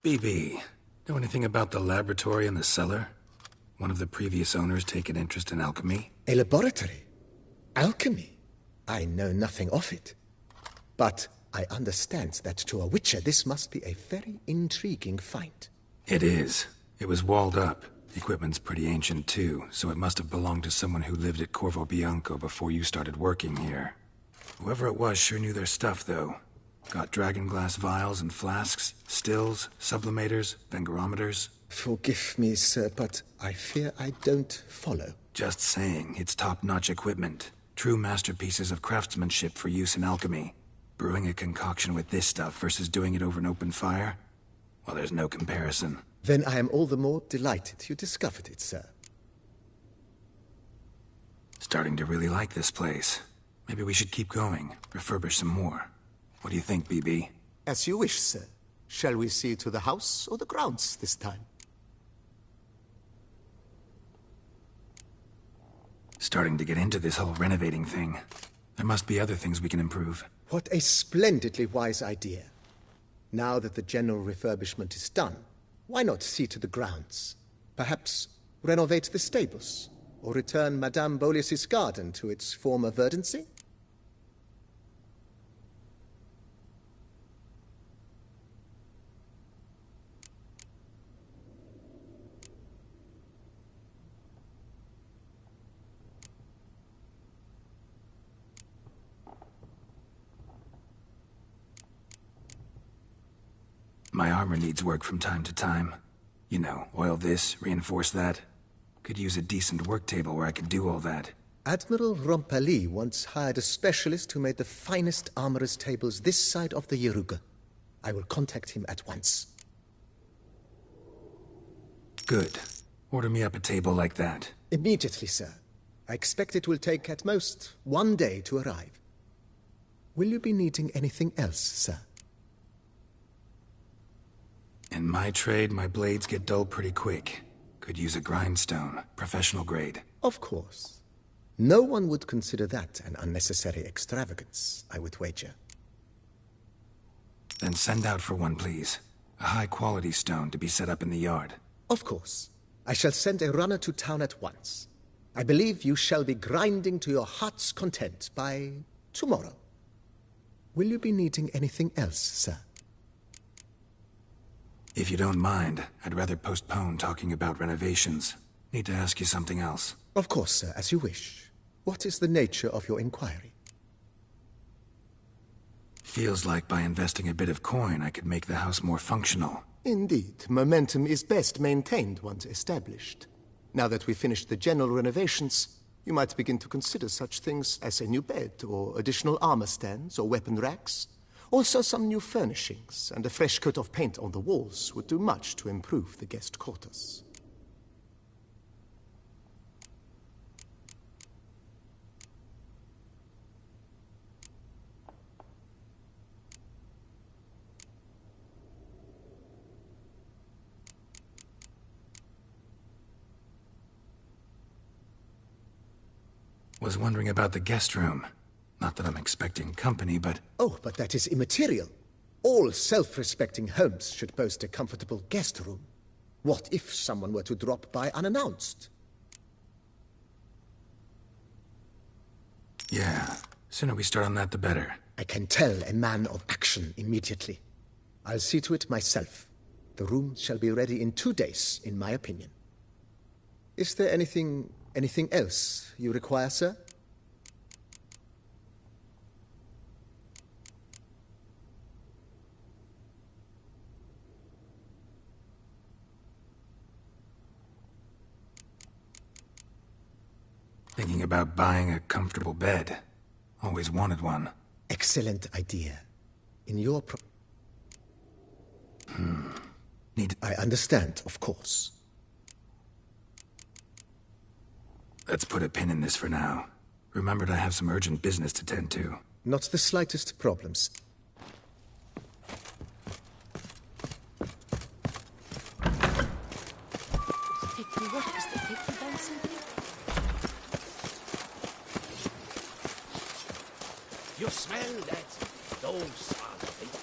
S4: BB, know anything about the laboratory in the cellar? One of the previous owners take an interest in alchemy?
S12: A laboratory? Alchemy? I know nothing of it. But I understand that to a witcher this must be a very intriguing find.
S4: It is. It was walled up. The equipment's pretty ancient too, so it must have belonged to someone who lived at Corvo Bianco before you started working here. Whoever it was sure knew their stuff, though. Got dragon glass vials and flasks, stills, sublimators, vengerometers.
S12: Forgive me, sir, but I fear I don't follow.
S4: Just saying, it's top-notch equipment. True masterpieces of craftsmanship for use in alchemy. Brewing a concoction with this stuff versus doing it over an open fire? Well, there's no comparison.
S12: Then I am all the more delighted you discovered it, sir.
S4: Starting to really like this place. Maybe we should keep going, refurbish some more. What do you think, BB?
S12: As you wish, sir. Shall we see to the house or the grounds this time?
S4: Starting to get into this whole renovating thing. There must be other things we can improve.
S12: What a splendidly wise idea. Now that the general refurbishment is done, why not see to the grounds? Perhaps renovate the stables, or return Madame Bolis's garden to its former verdancy?
S4: My armor needs work from time to time. You know, oil this, reinforce that. Could use a decent work table where I could do all that.
S12: Admiral Rompali once hired a specialist who made the finest armorer's tables this side of the Yeruga. I will contact him at once.
S4: Good. Order me up a table like that.
S12: Immediately, sir. I expect it will take at most 1 day to arrive. Will you be needing anything else, sir?
S4: In my trade, my blades get dull pretty quick. Could use a grindstone, professional grade.
S12: Of course. No one would consider that an unnecessary extravagance, I would wager.
S4: Then send out for one, please. A high-quality stone to be set up in the yard.
S12: Of course. I shall send a runner to town at once. I believe you shall be grinding to your heart's content by tomorrow. Will you be needing anything else, sir?
S4: If you don't mind, I'd rather postpone talking about renovations. Need to ask you something else.
S12: Of course, sir, as you wish. What is the nature of your inquiry?
S4: Feels like by investing a bit of coin, I could make the house more functional.
S12: Indeed, momentum is best maintained once established. Now that we've finished the general renovations, you might begin to consider such things as a new bed, or additional armor stands, or weapon racks. Also, some new furnishings and a fresh coat of paint on the walls would do much to improve the guest quarters.
S4: Was wondering about the guest room. Not that I'm expecting company, but...
S12: Oh, but that is immaterial. All self-respecting homes should boast a comfortable guest room. What if someone were to drop by unannounced?
S4: Yeah, sooner we start on that the better.
S12: I can tell a man of action immediately. I'll see to it myself. The room shall be ready in 2 days, in my opinion. Is there anything else you require, sir?
S4: Thinking about buying a comfortable bed. Always wanted one.
S12: Excellent idea. In your I understand, of course.
S4: Let's put a pin in this for now. Remembered I have some urgent business to tend to.
S12: Not the slightest problems.
S5: You smell that? Those are the people.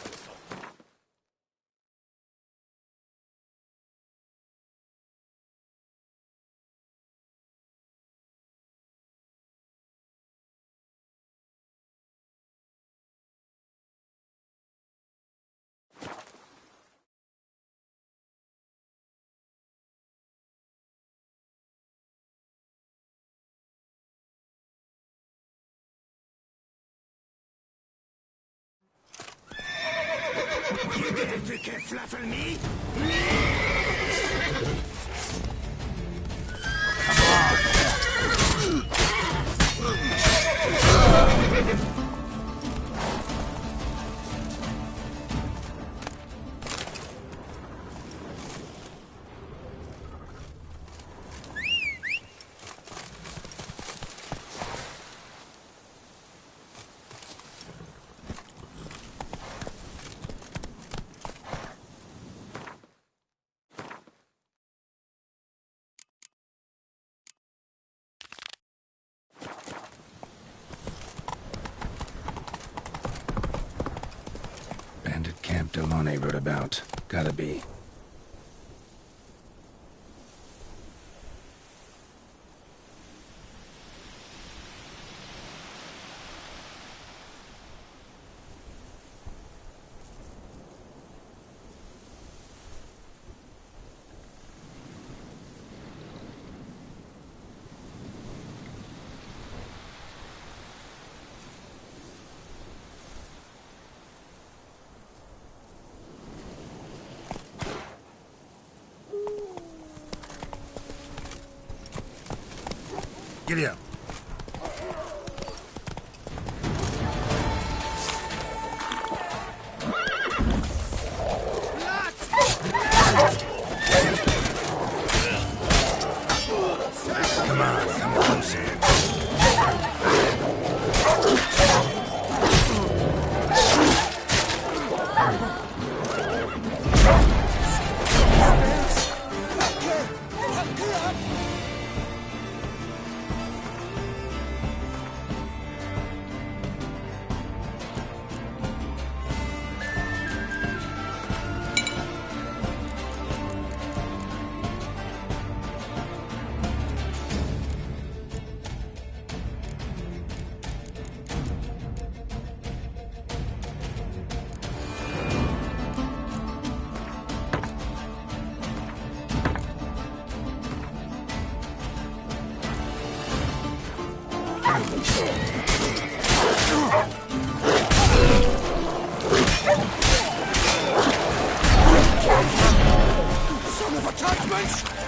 S5: Birke flaffel me?
S4: Bandit camp Delone wrote about. Gotta be.
S5: Giddy up.
S4: Come on, come closer.
S5: Son of a judgment!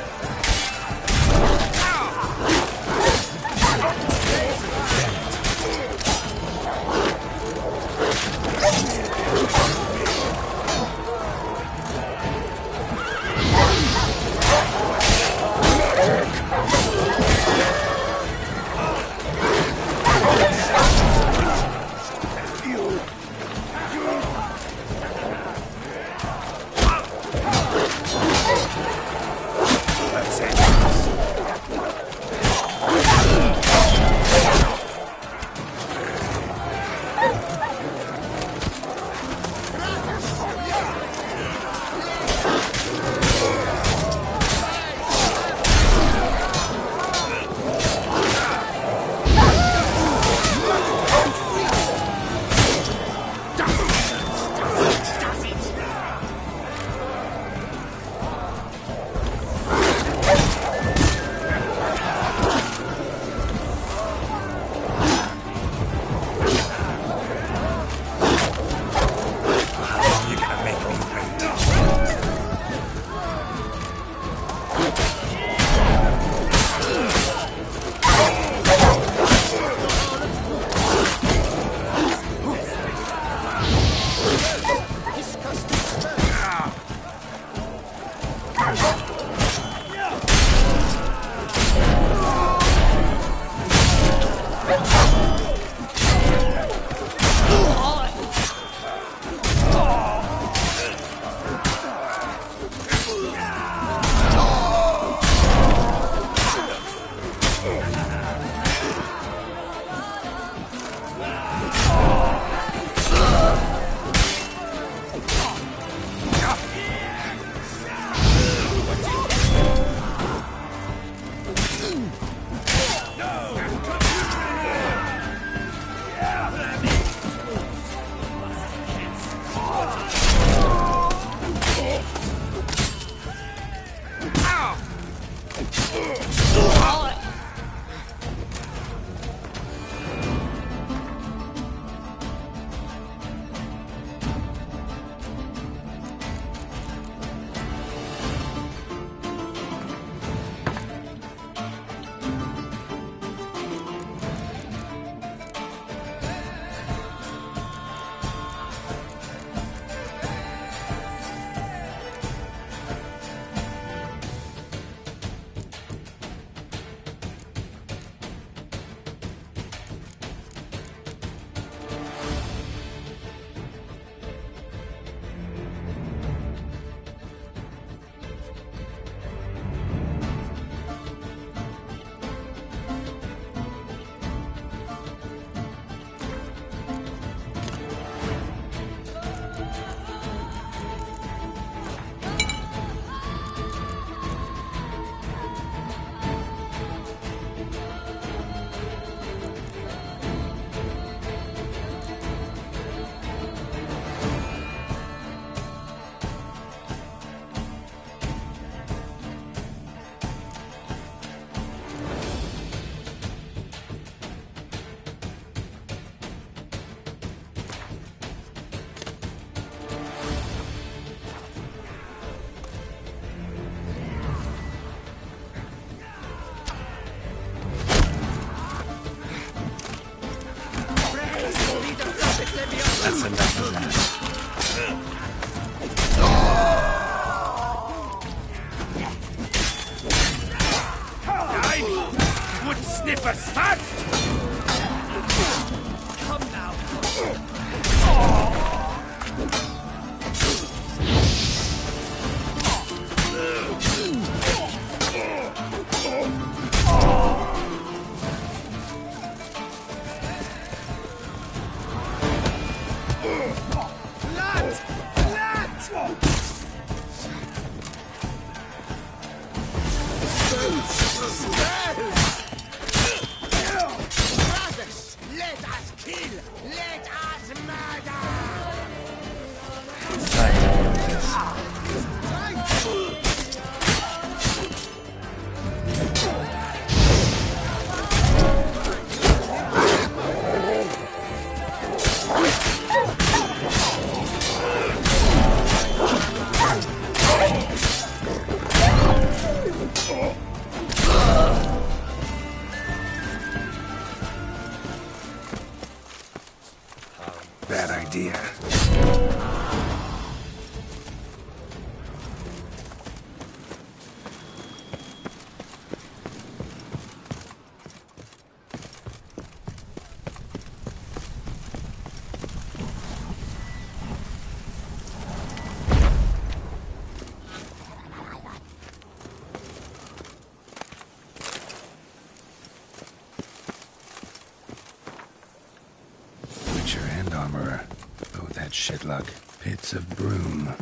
S4: shitluck. Pits of Broom.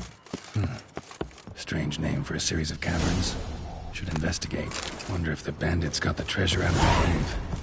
S4: Strange name for a series of caverns. Should investigate. Wonder if the bandits got the treasure out of the cave.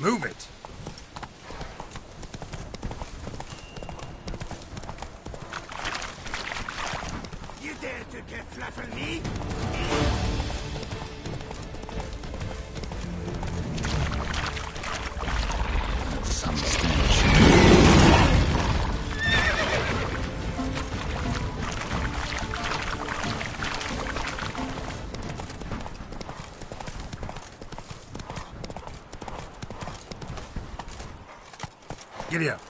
S4: Move it!
S5: You dare to get fluffing me?
S4: Some stench. Giddy up.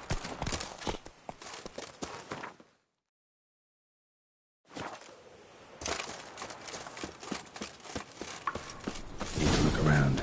S4: Need to look around.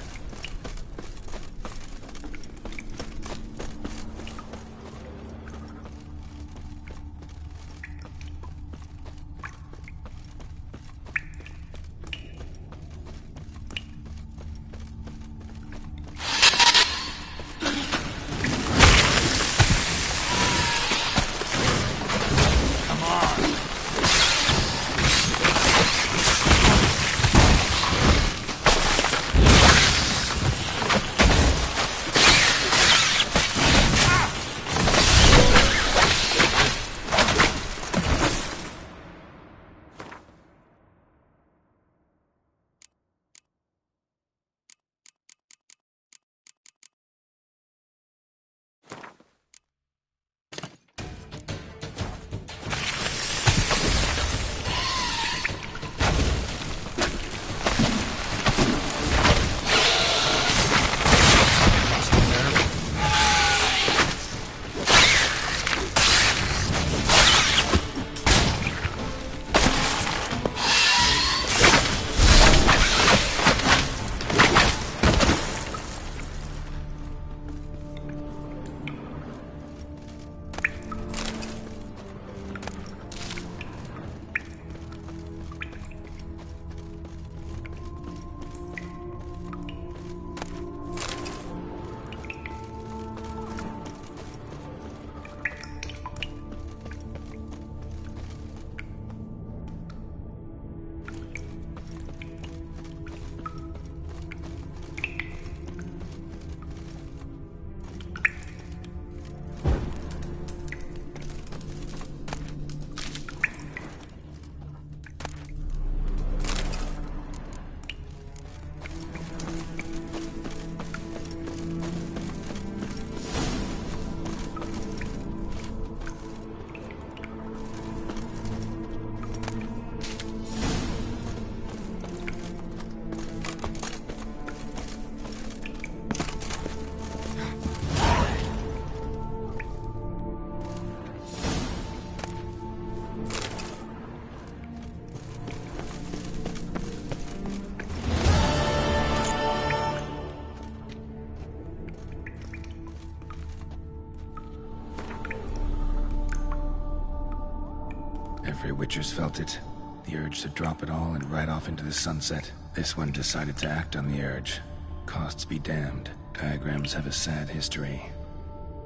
S4: Every Witcher's felt it. The urge to drop it all and ride off into the sunset. This one decided to act on the urge. Costs be damned. Diagrams have a sad history.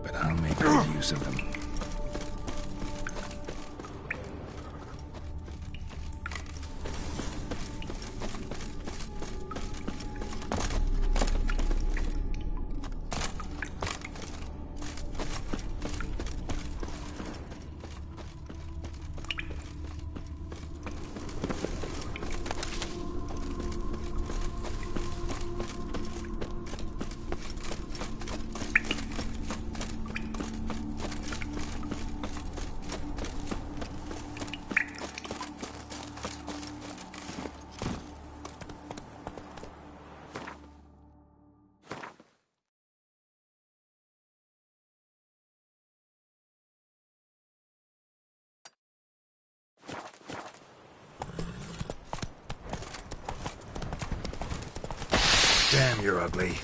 S4: But I'll make good use of them. Damn, you're ugly.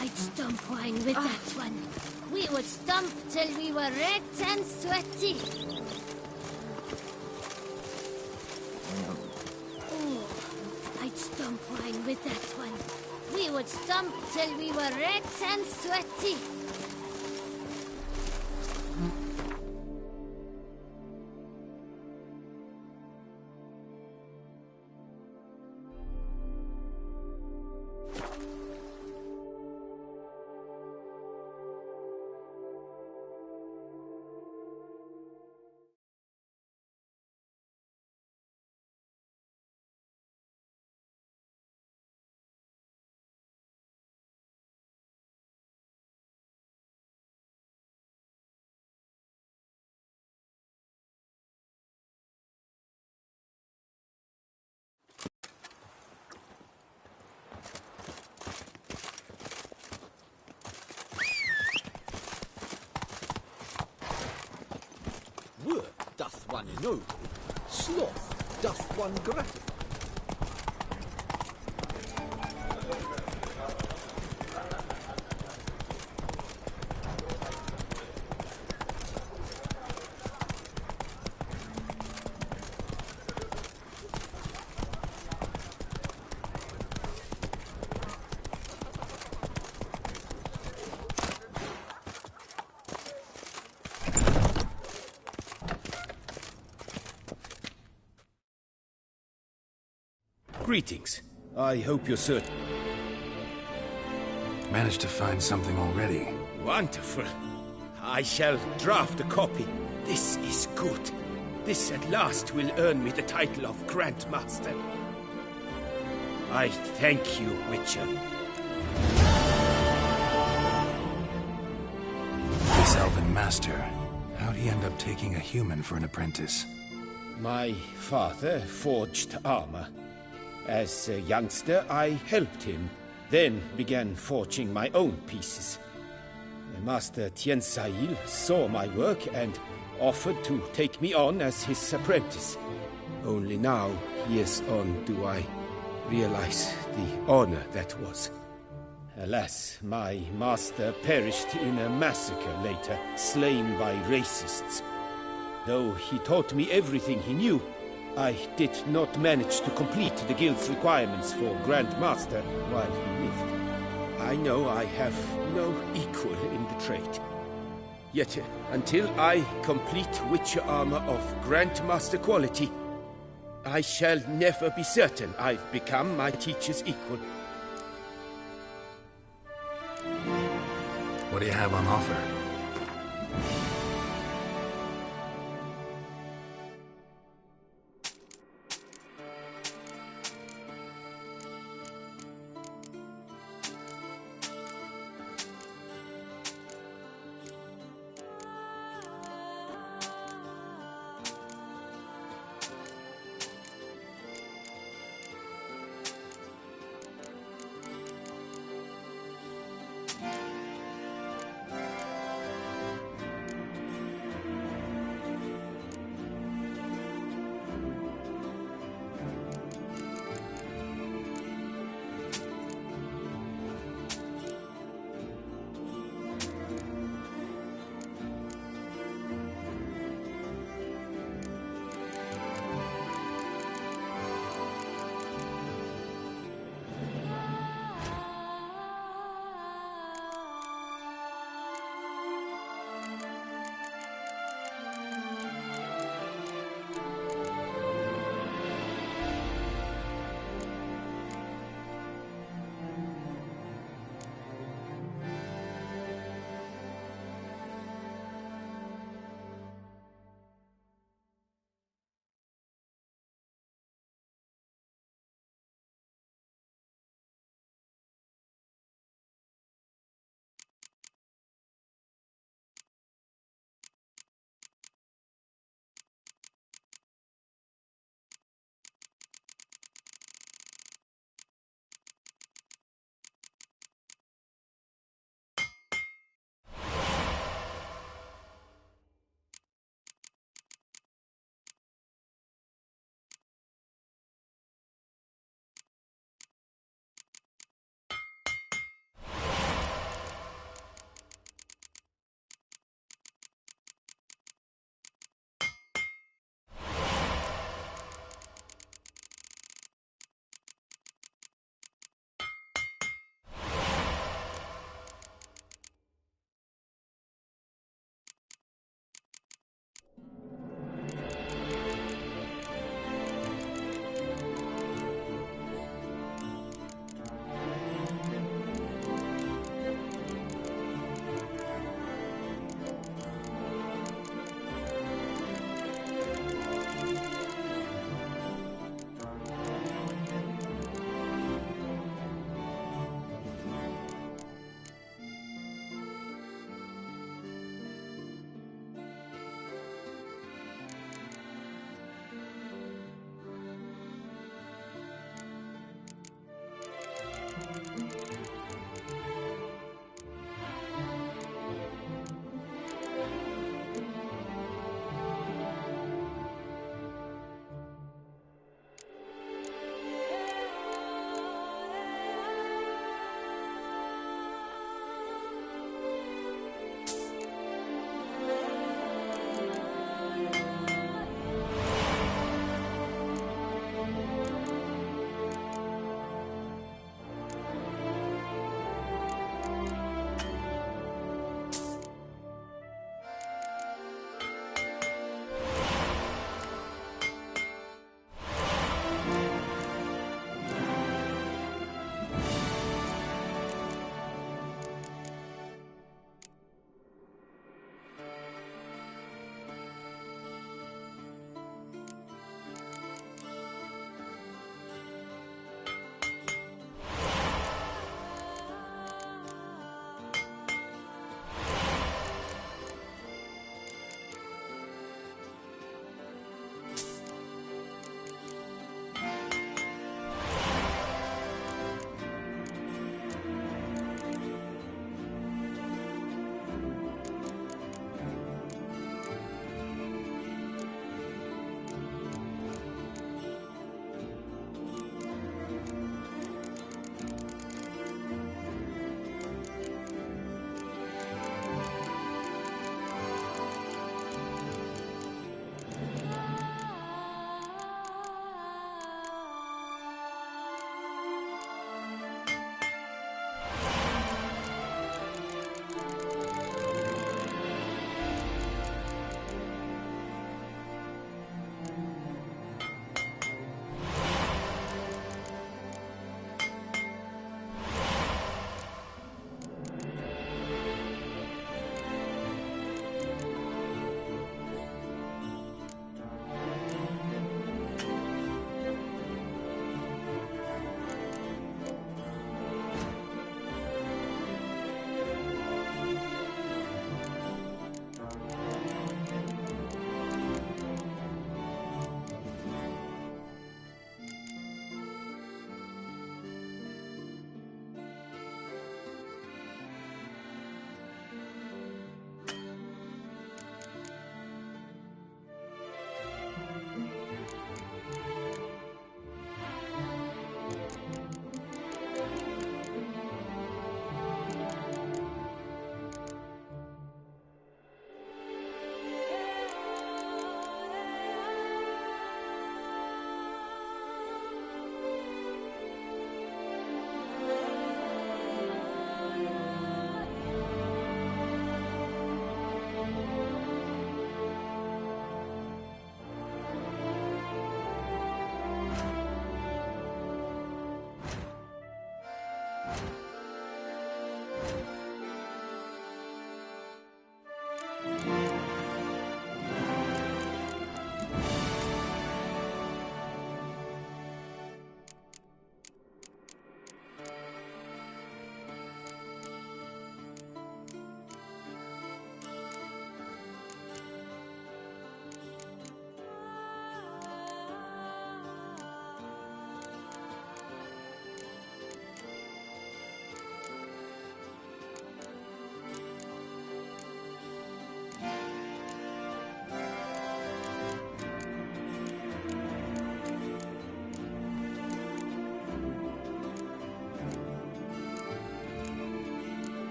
S10: I'd stomp wine with that one. We would stomp till we were red and sweaty. Oh, I'd stomp wine with that one. We would stomp till we were red and sweaty.
S13: Work doth one noble, sloth doth one gratify.
S6: Greetings. I hope you're certain.
S4: Managed to find something already.
S6: Wonderful. I shall draft a copy. This is good. This at last will earn me the title of Grand Master. I thank you, Witcher.
S4: This elven master, how'd he end up taking a human for an apprentice?
S6: My father forged armor. As a youngster, I helped him, then began forging my own pieces. Master Tiensail saw my work and offered to take me on as his apprentice. Only now, years on, do I realize the honor that was. Alas, my master perished in a massacre later, slain by racists. Though he taught me everything he knew, I did not manage to complete the guild's requirements for Grand Master while he lived. I know I have no equal in the trade. Yet, until I complete Witcher armor of Grand Master quality, I shall never be certain I've become my teacher's equal.
S4: What do you have on offer?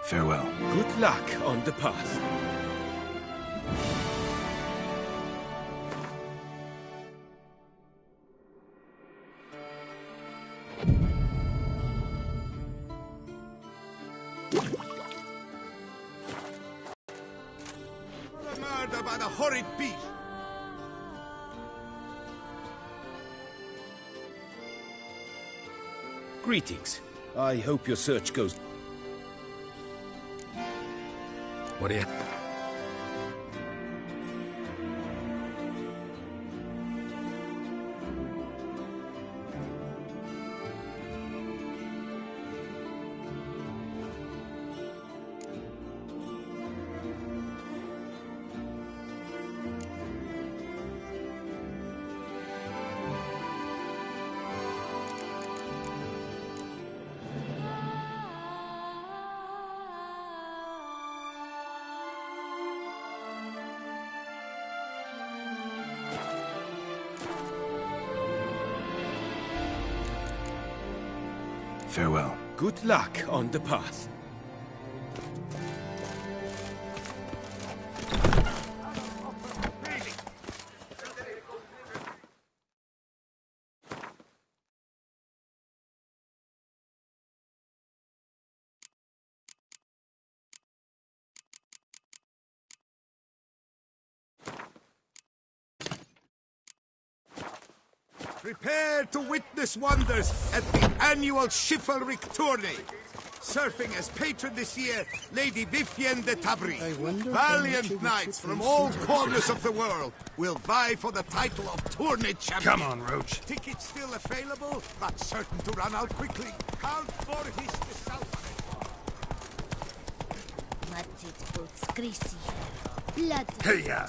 S4: Farewell.
S6: Good luck on the path.
S5: murder by the horrid beast.
S6: Greetings. I hope your search goes...
S4: What do you... Farewell.
S6: Good luck on the path.
S5: Prepare to witness wonders at the annual chivalric tourney. Serving as patron this year, Lady Vivienne de Tabry. Valiant knights from all corners of the world will vie for the title of tourney champion.
S4: Come on, Roach.
S5: Tickets still available, but certain to run out quickly. Count for his
S10: Matted boots, greasy hair, blood.
S4: Hey-ya!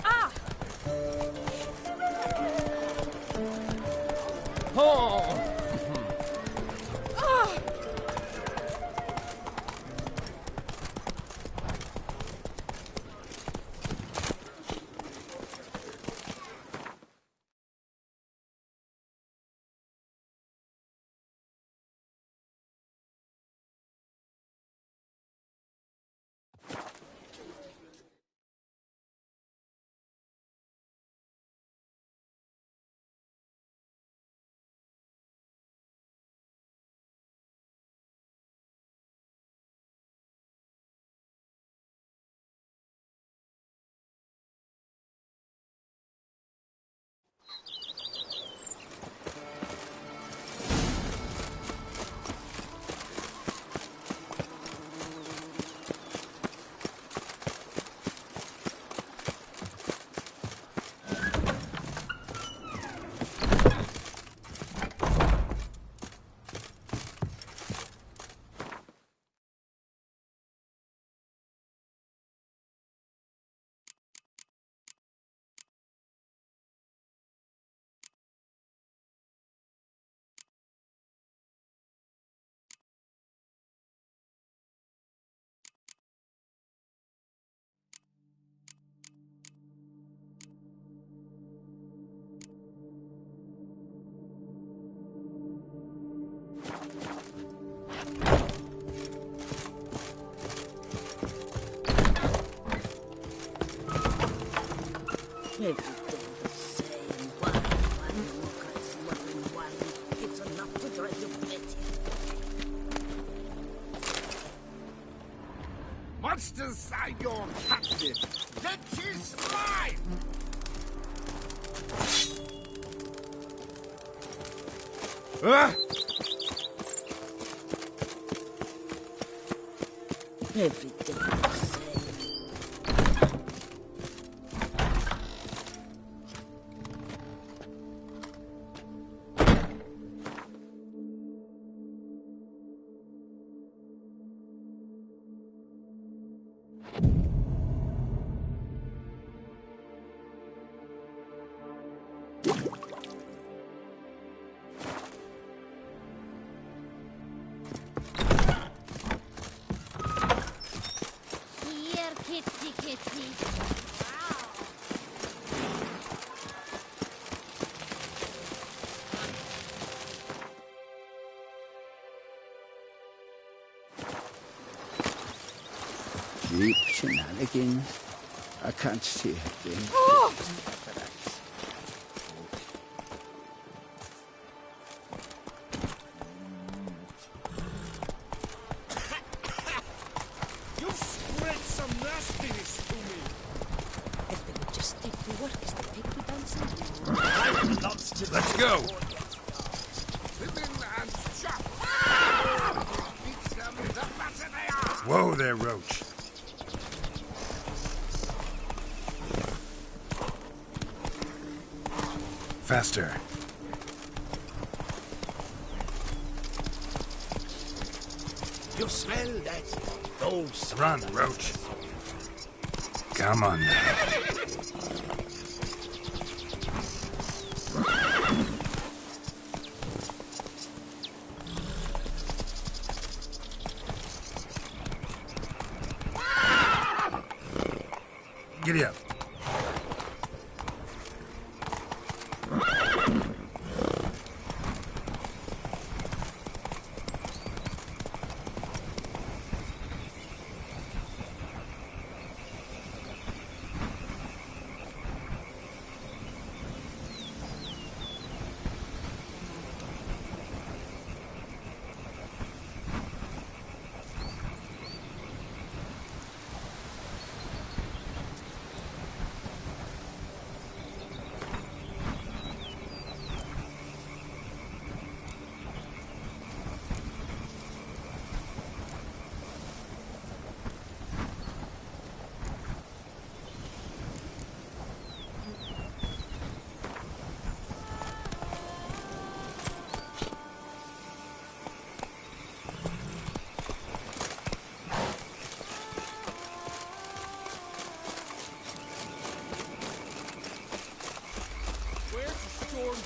S9: Ah!
S8: Oh!
S9: Ah!
S2: Everything the same. One Democrats, one. It's enough to drive you petty.
S5: Monsters are your captive. That is mine!
S6: Ah!
S2: Everything the same.
S10: Here, kitty, kitty.
S3: Deep shenanigans. I can't see it then.
S9: Oh!
S5: You split
S8: some nastiness to me.
S2: If they would just stick to work as the pig we dancing.
S4: Let's go! Whoa there, Roach. Faster.
S13: You smell that? Those...
S4: Run, Roach. Come on now. Giddy up.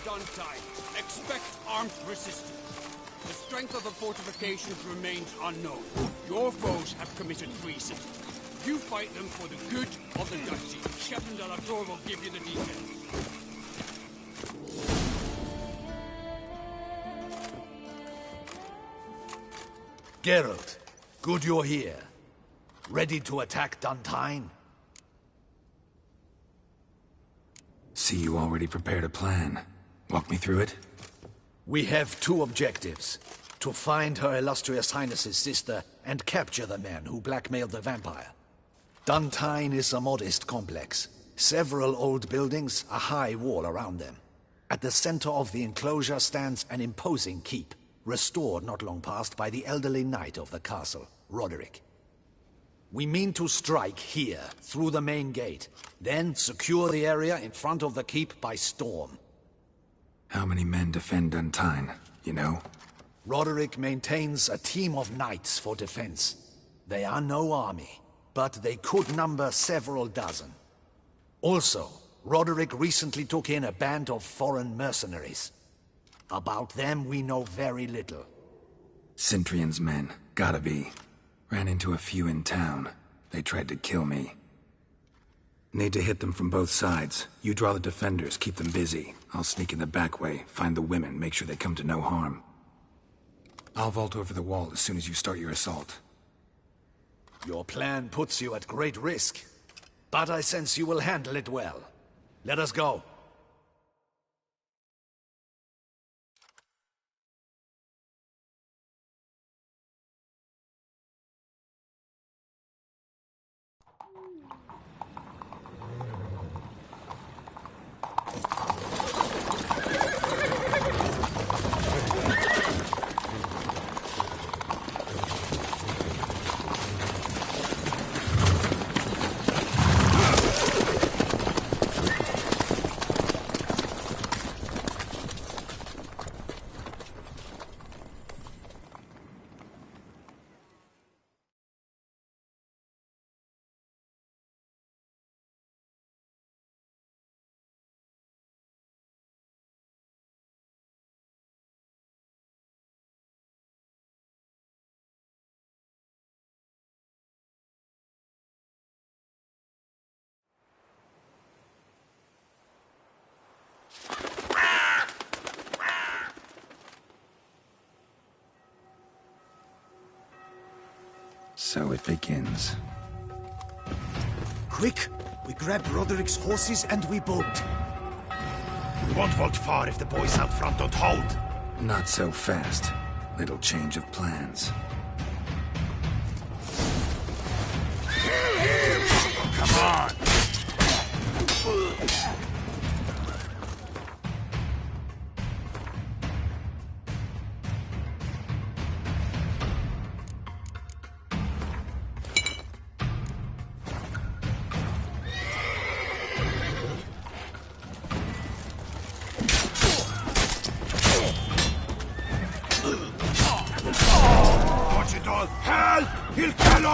S14: Duntide. Expect armed resistance. The strength of the fortifications remains unknown. Your foes have committed treason. You fight them for the good of the duchy. Captain de la Tour will give you the details.
S15: Geralt, good you're here. Ready to attack Duntine?
S4: See, you already prepared a plan. Walk me through it.
S15: We have two objectives. To find Her Illustrious Highness's sister and capture the men who blackmailed the vampire. Duntine is a modest complex. Several old buildings, a high wall around them. At the center of the enclosure stands an imposing keep, restored not long past by the elderly knight of the castle, Roderick. We mean to strike here, through the main gate, then secure the area in front of the keep by storm.
S4: How many men defend Duntine, you know?
S15: Roderick maintains a team of knights for defense. They are no army, but they could number several dozen. Also, Roderick recently took in a band of foreign mercenaries. About them we know very little.
S4: Cintrian's men, gotta be. Ran into a few in town. They tried to kill me. Need to hit them from both sides. You draw the defenders, keep them busy. I'll sneak in the back way, find the women, make sure they come to no harm. I'll vault over the wall as soon as you start your assault.
S15: Your plan puts you at great risk, but I sense you will handle it well. Let us go.
S4: So it begins.
S15: Quick! We grab Roderick's horses and we bolt. We won't vault far if the boys out front don't hold.
S4: Not so fast. Little change of plans.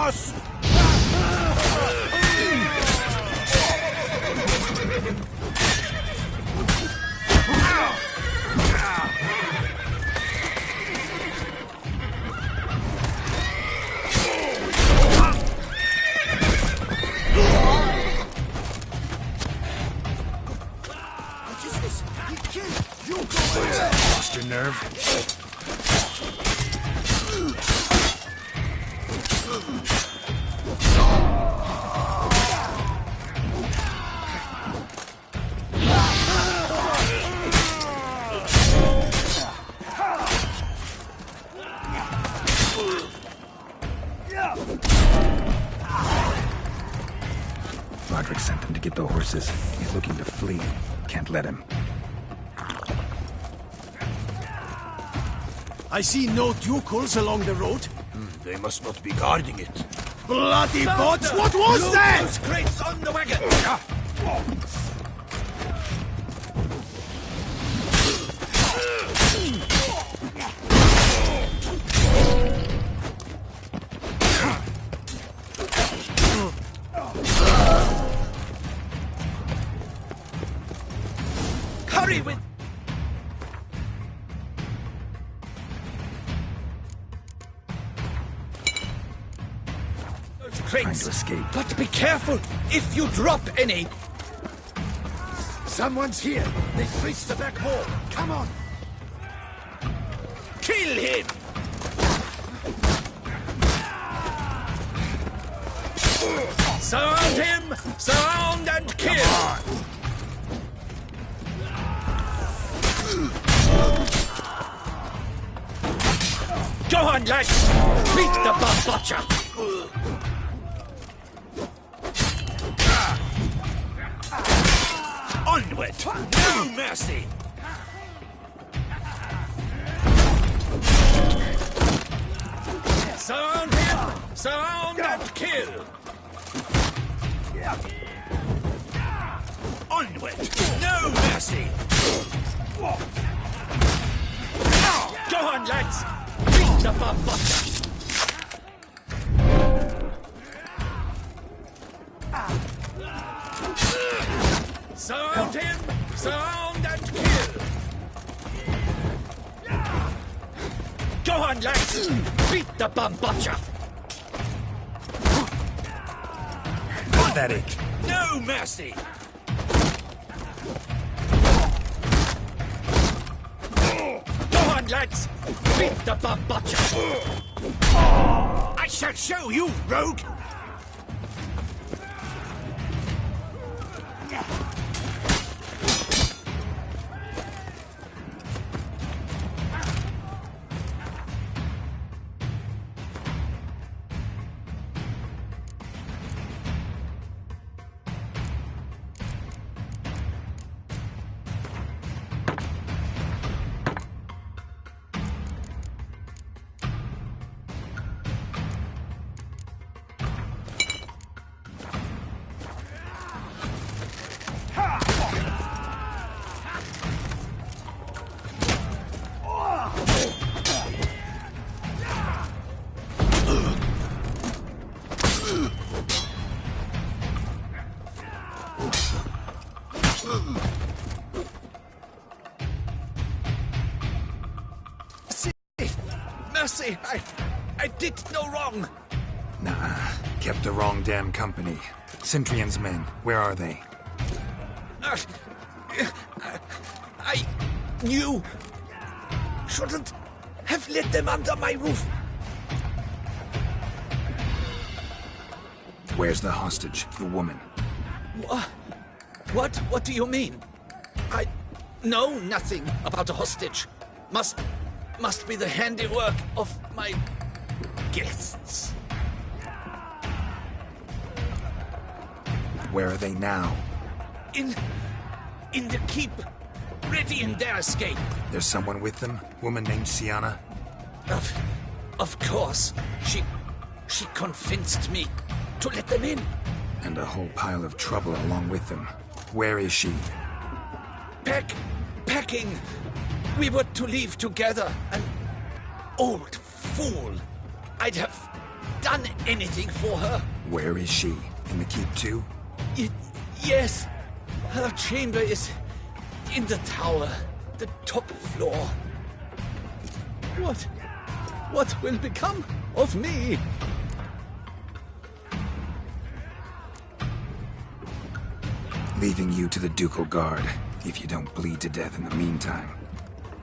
S5: us!
S13: What is this? He killed! You go
S4: Lost your nerve? Roderick sent them to get the horses. He's looking to flee. Can't let him.
S1: I see no ducals along the road.
S13: They must not be guarding it.
S1: Bloody bots! What was
S13: Load
S1: that?
S13: those crates on the wagon! Hurry with... those
S4: Trying
S13: crates.
S4: to escape.
S13: But be careful if you drop any.
S15: Someone's here. They've reached the back wall. Come on.
S13: Kill him! Surround him! Surround and kill! Go on, lads! Beat the butcher! Onward! No mercy! Surround him! Surround and kill! Onward! No mercy! Go on, lads! Beat the butcher! Surround him! Surround and kill! Go on, lads! Beat the butcher!
S4: Pathetic.
S13: No mercy! Go on, lads! Beat the butcher! I shall show you, rogue! Mercy, I did no wrong.
S4: Nah, kept the wrong damn company. Centrion's men, where are they?
S13: I knew. Shouldn't have let them under my roof.
S4: Where's the hostage, the woman?
S13: What do you mean? I know nothing about a hostage. Must be the handiwork of my guests.
S4: Where are they now?
S13: In the keep, ready in their escape.
S4: There's someone with them? Woman named Sienna?
S13: Of course. She convinced me to let them in.
S4: And a whole pile of trouble along with them. Where is she?
S13: Packing. We were to leave together. An old fool. I'd have died done anything for her?
S4: Where is she? In the keep too?
S13: Yes. Her chamber is in the tower, the top floor. What will become of me?
S4: Leaving you to the Ducal Guard, if you don't bleed to death in the meantime.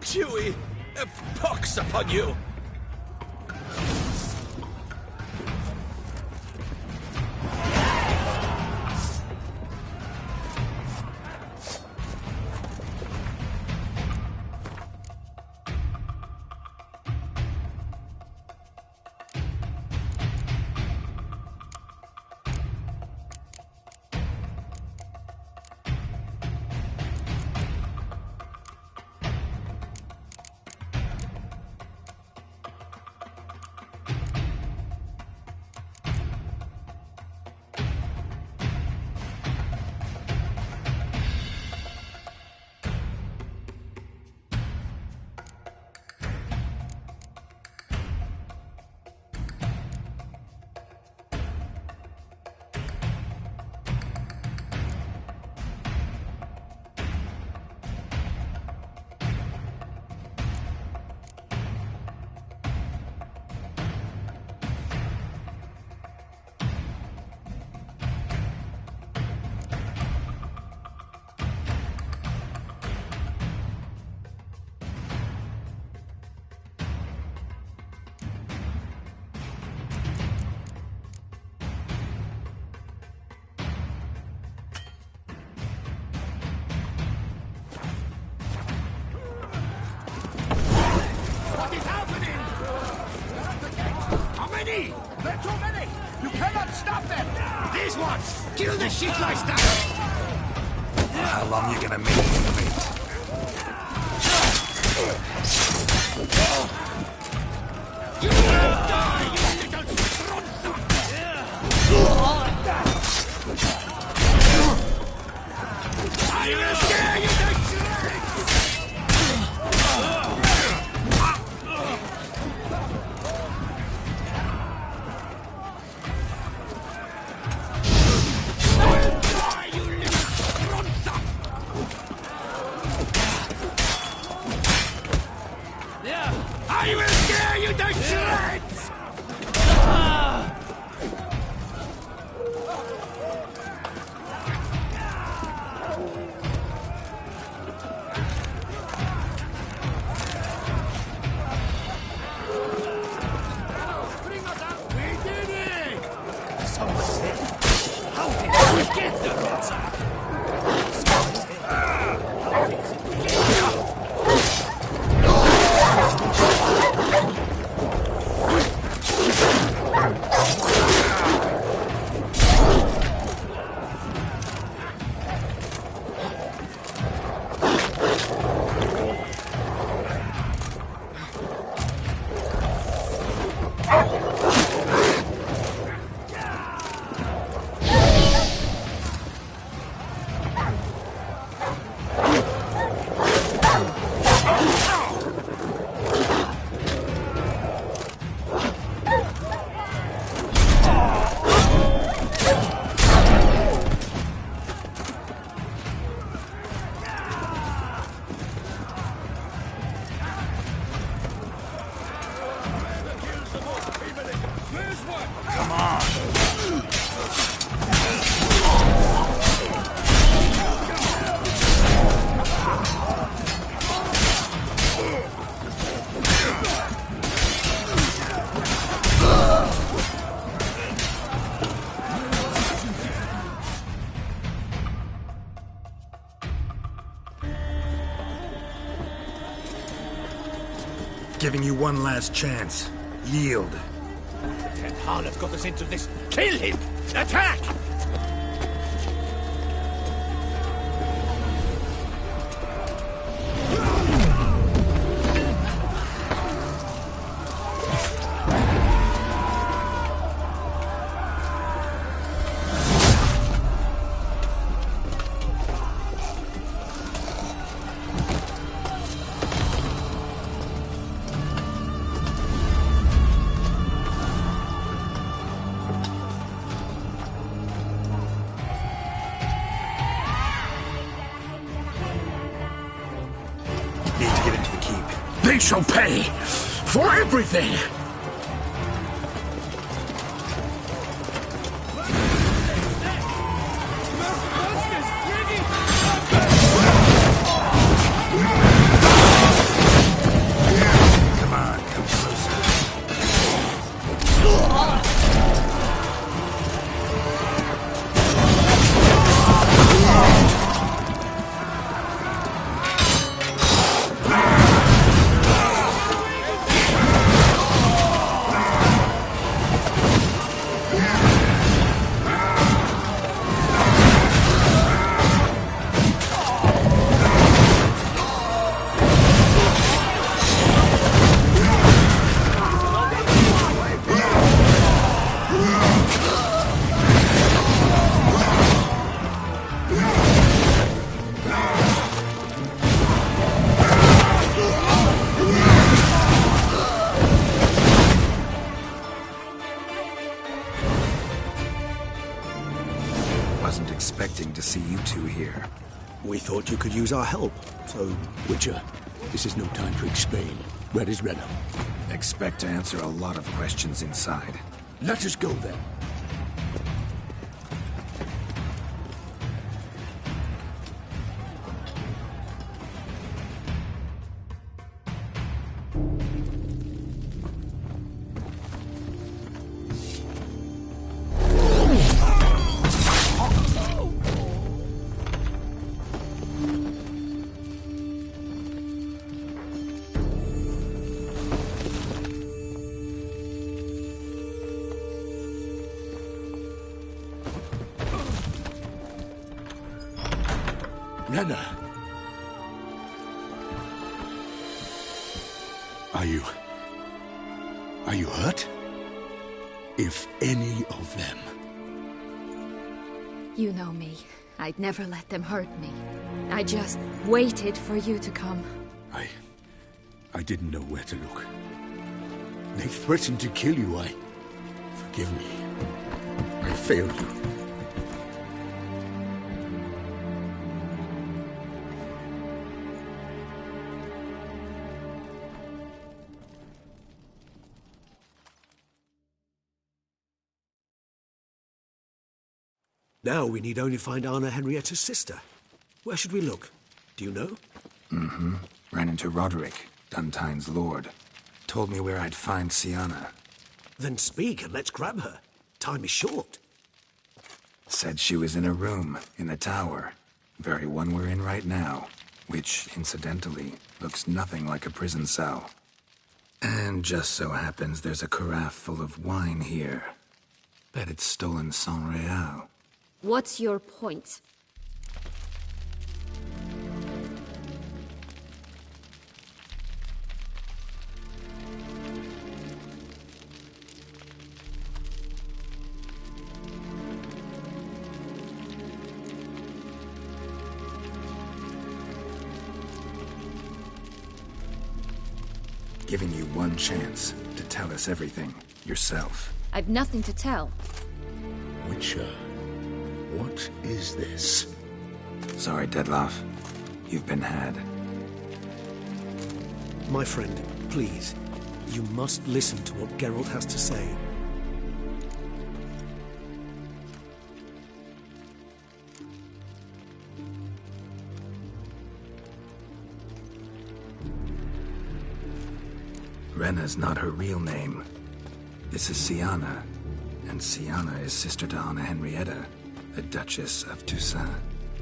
S13: Chewie, a pox upon you!
S5: They're too many! You cannot stop them! These ones! Kill the shit like that!
S4: How long you gonna make me wait?
S5: You will die, you little stronza! I will tear you to I will tear you to shreds! Bring us out! We did it!
S15: Someone's there. How did we get them outside? Someone's there. How did we get them?
S4: Giving you one last chance. Yield.
S13: Ted Harleth got us into this. Kill him! Attack!
S16: shall pay for everything!
S4: Wasn't expecting to see you two here.
S17: We thought you could use our help, so...
S16: Witcher, this is no time to explain. Where is Rena?
S4: Expect to answer a lot of questions inside.
S16: Let us go then. Rena! Are you hurt? If any of them...
S18: You know me. I'd never let them hurt me. I just waited for you to come.
S16: I didn't know where to look. They threatened to kill you. Forgive me. I failed you.
S17: Now we need only find Anna Henrietta's sister. Where should we look? Do you know?
S4: Mm-hmm. Ran into Roderick, Duntine's lord. Told me where I'd find Sienna.
S17: Then speak and let's grab her. Time is short.
S4: Said she was in a room in the tower. Very one we're in right now. Which, incidentally, looks nothing like a prison cell. And just so happens there's a carafe full of wine here. Bet it's stolen Sangreal.
S18: What's your point?
S4: Giving you one chance to tell us everything yourself.
S18: I've nothing to tell.
S16: Witcher, what is this?
S4: Sorry, Dettlaff. You've been had.
S17: My friend, please. You must listen to what Geralt has to say.
S4: Rena's not her real name. This is Sienna. And Sienna is sister to Anna Henrietta, the Duchess of Toussaint.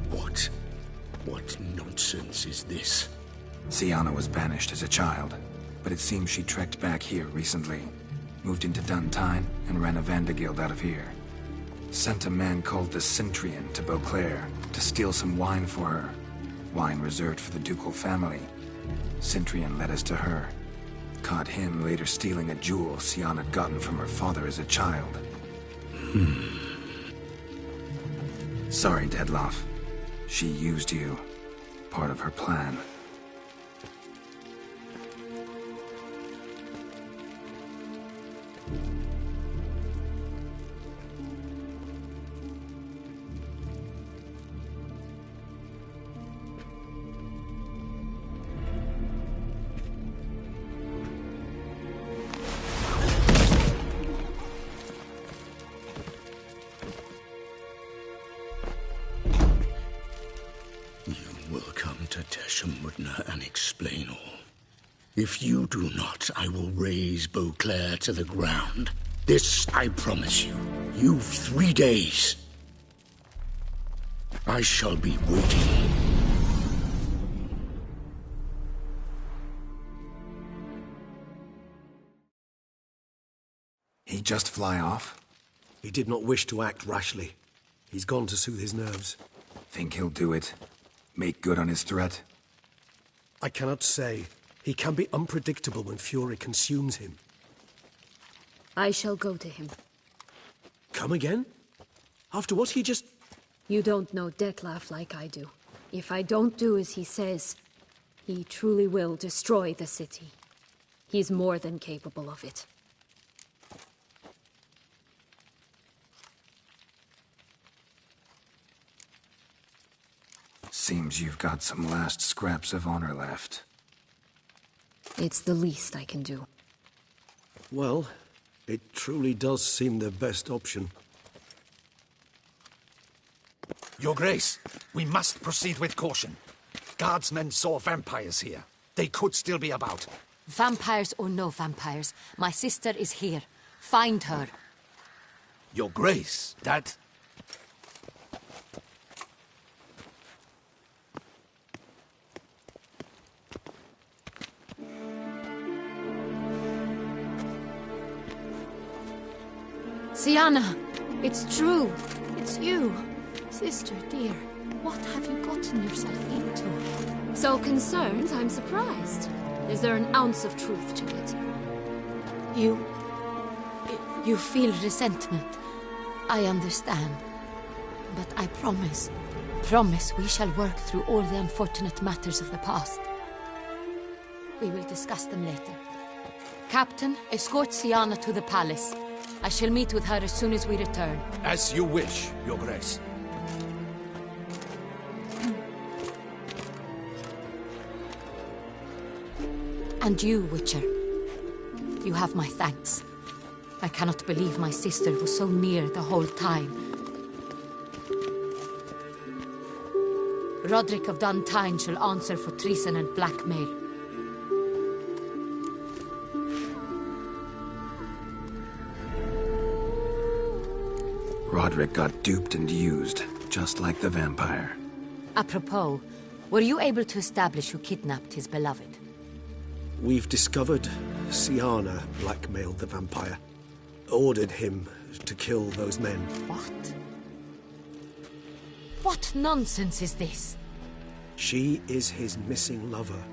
S16: What nonsense is this?
S4: Sienna was banished as a child, but it seems she trekked back here recently. Moved into Duntine and ran a Vandergild out of here. Sent a man called the Centrian to Beauclair to steal some wine for her. Wine reserved for the ducal family. Centrian led us to her. Caught him later stealing a jewel Sienna had gotten from her father as a child. Sorry, Dettlaff. She used you. Part of her plan.
S16: to Teshumudna and explain all. If you do not, I will raze Beauclair to the ground. This I promise you. You've 3 days. I shall be waiting.
S4: He just fly off?
S17: He did not wish to act rashly. He's gone to soothe his nerves.
S4: Think he'll do it? Make good on his threat?
S17: I cannot say. He can be unpredictable when fury consumes him.
S18: I shall go to him.
S17: Come again? After what he just...
S18: You don't know Detlef like I do. If I don't do as he says, he truly will destroy the city. He's more than capable of it.
S4: Seems you've got some last scraps of honor left.
S18: It's the least I can do.
S17: Well, it truly does seem the best option.
S15: Your Grace, we must proceed with caution. Guardsmen saw vampires here. They could still be about.
S19: Vampires or no vampires, my sister is here. Find her.
S15: Your Grace, that...
S19: Sienna, it's true. It's you. Sister, dear, what have you gotten yourself into?
S18: So concerned, I'm surprised. Is there an ounce of truth to it?
S19: You feel resentment. I understand. But I promise we shall work through all the unfortunate matters of the past. We will discuss them later. Captain, escort Sienna to the palace. I shall meet with her as soon as we return.
S15: As you wish, Your Grace.
S19: And you, Witcher. You have my thanks. I cannot believe my sister was so near the whole time. Roderick of Duntine shall answer for treason and blackmail.
S4: Roderick got duped and used, just like the vampire.
S19: Apropos, were you able to establish who kidnapped his beloved?
S17: We've discovered Sienna blackmailed the vampire. Ordered him to kill those men.
S19: What? What nonsense is this?
S17: She is his missing lover.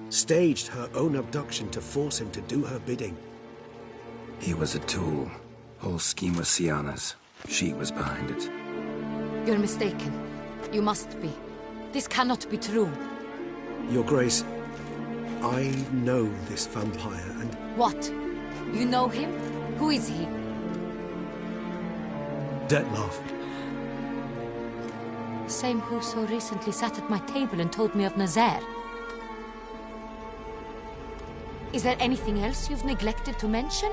S17: Staged her own abduction to force him to do her bidding.
S4: He was a tool. Whole scheme was Sienna's. She was behind it.
S19: You're mistaken. You must be. This cannot be true.
S17: Your Grace, I know this vampire and...
S19: What? You know him? Who is he?
S17: Detlef.
S19: Same who so recently sat at my table and told me of Nazaire. Is there anything else you've neglected to mention?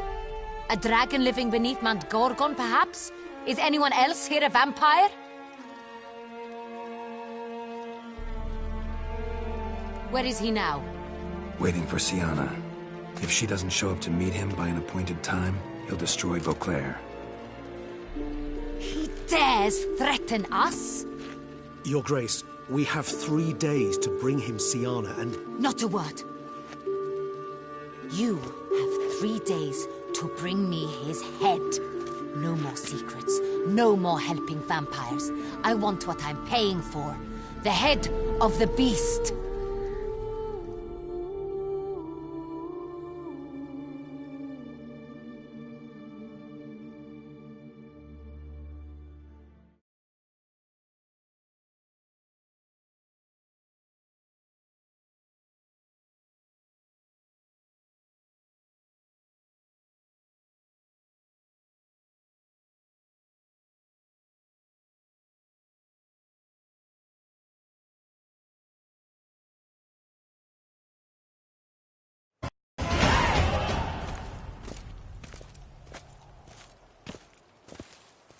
S19: A dragon living beneath Mount Gorgon, perhaps? Is anyone else here a vampire? Where is he now?
S4: Waiting for Sienna. If she doesn't show up to meet him by an appointed time, he'll destroy Beauclair.
S19: He dares threaten us?
S17: Your Grace, we have 3 days to bring him Sienna and...
S19: Not a word. You have 3 days to bring me his head. No more secrets. No more helping vampires. I want what I'm paying for. The head of the beast.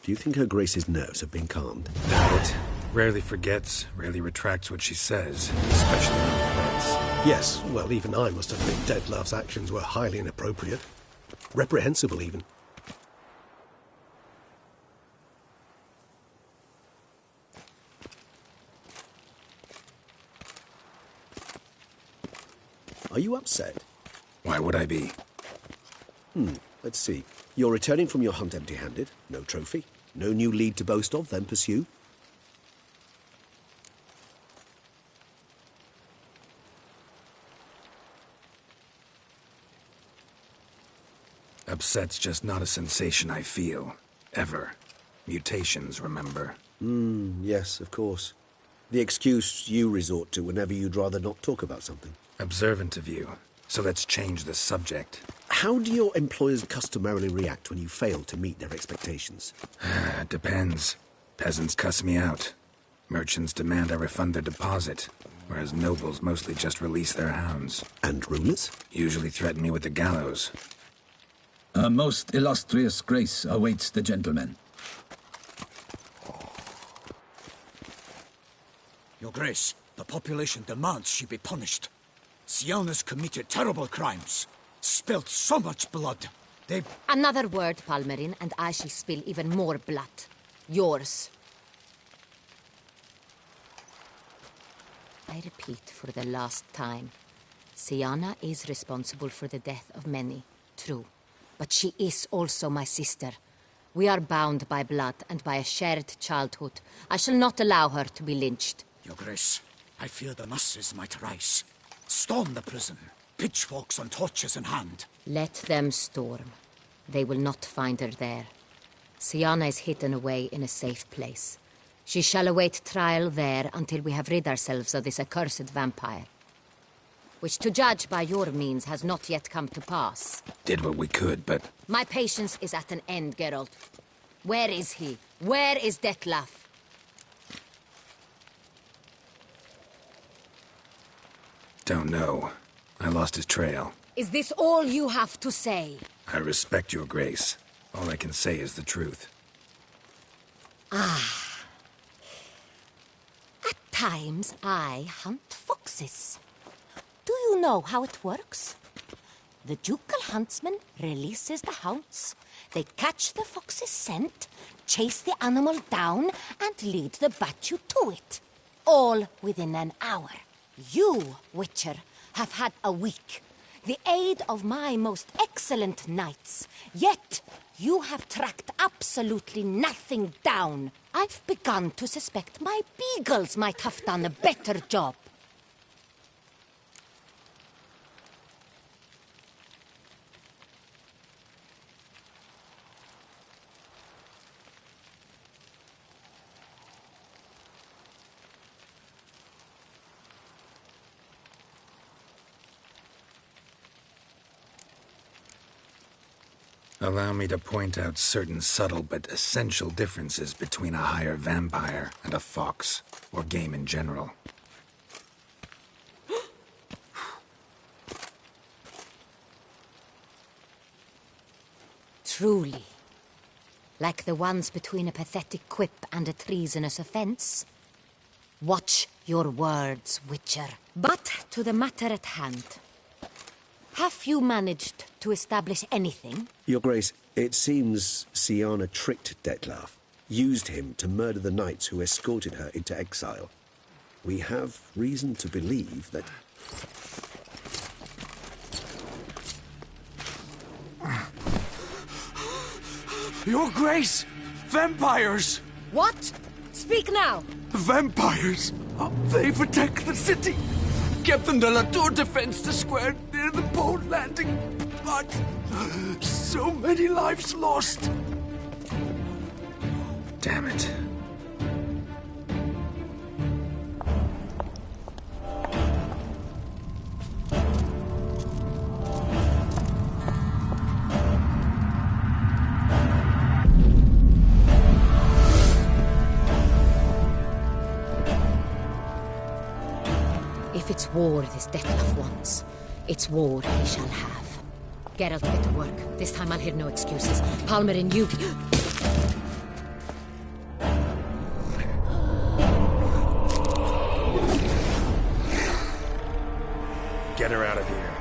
S17: Do you think Her Grace's nerves have been calmed?
S4: Doubt it. Rarely forgets, rarely retracts what she says, especially on threats.
S17: Yes, well, even I must admit Dettlaff's actions were highly inappropriate. Reprehensible, even. Are you upset?
S4: Why would I be?
S17: Let's see. You're returning from your hunt empty-handed. No trophy. No new lead to boast of, then pursue.
S4: Upset's just not a sensation I feel. Ever. Mutations, remember?
S17: Yes, of course. The excuse you resort to whenever you'd rather not talk about something.
S4: Observant of you. So let's change the subject.
S17: How do your employers customarily react when you fail to meet their expectations?
S4: Depends. Peasants cuss me out. Merchants demand I refund their deposit, whereas nobles mostly just release their hounds.
S17: And rulers?
S4: Usually threaten me with the gallows.
S20: A most illustrious grace awaits the gentleman.
S13: Your Grace, the population demands she be punished. Syanna's committed terrible crimes. Spilt so much blood. They...
S19: Another word, Palmerin, and I shall spill even more blood. Yours. I repeat for the last time. Syanna is responsible for the death of many, true. But she is also my sister. We are bound by blood and by a shared childhood. I shall not allow her to be lynched.
S13: Your Grace, I fear the masses might rise. Storm the prison, pitchforks and torches in hand.
S19: Let them storm. They will not find her there. Syanna is hidden away in a safe place. She shall await trial there until we have rid ourselves of this accursed vampire. Which, to judge by your means, has not yet come to pass.
S4: Did what we could, but...
S19: My patience is at an end, Geralt. Where is he? Where is Dettlaff?
S4: Don't know. I lost his trail.
S19: Is this all you have to say?
S4: I respect your grace. All I can say is the truth.
S19: Ah. At times, I hunt foxes. Do you know how it works? The ducal huntsman releases the hounds. They catch the fox's scent, chase the animal down, and lead the battue to it. All within an hour. You, Witcher, have had a week. The aid of my most excellent knights. Yet, you have tracked absolutely nothing down. I've begun to suspect my beagles might have done a better job.
S4: Allow me to point out certain subtle but essential differences between a higher vampire and a fox, or game in general.
S19: Truly. Like the ones between a pathetic quip and a treasonous offense. Watch your words, Witcher. But to the matter at hand. Have you managed to establish anything?
S17: Your Grace, it seems Syanna tricked Dettlaff, used him to murder the knights who escorted her into exile. We have reason to believe that...
S21: Your Grace! Vampires!
S19: What? Speak now!
S21: Vampires! They've attacked the city! Captain de la Tour defends the square near the boat landing, but so many lives lost.
S4: Damn it.
S19: If it's war this Dettlaff wants, it's war he shall have. Geralt, get to work. This time I'll hear no excuses. Palmerin, you...
S4: Get her out of here.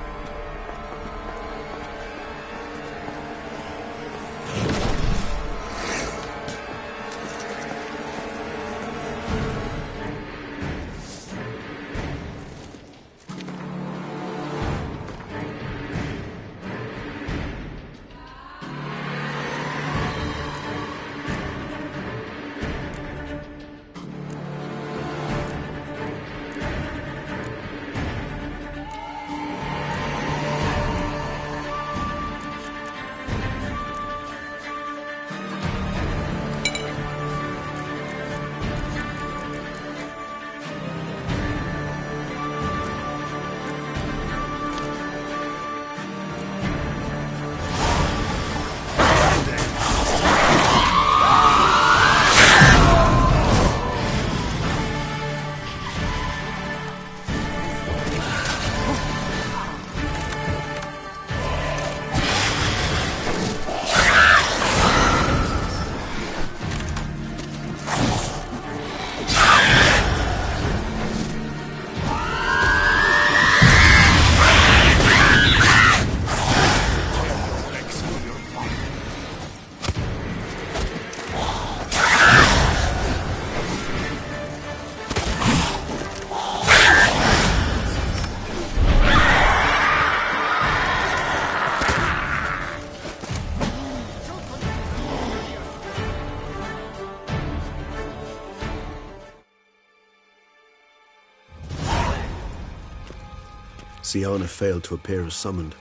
S17: Siana failed to appear as summoned.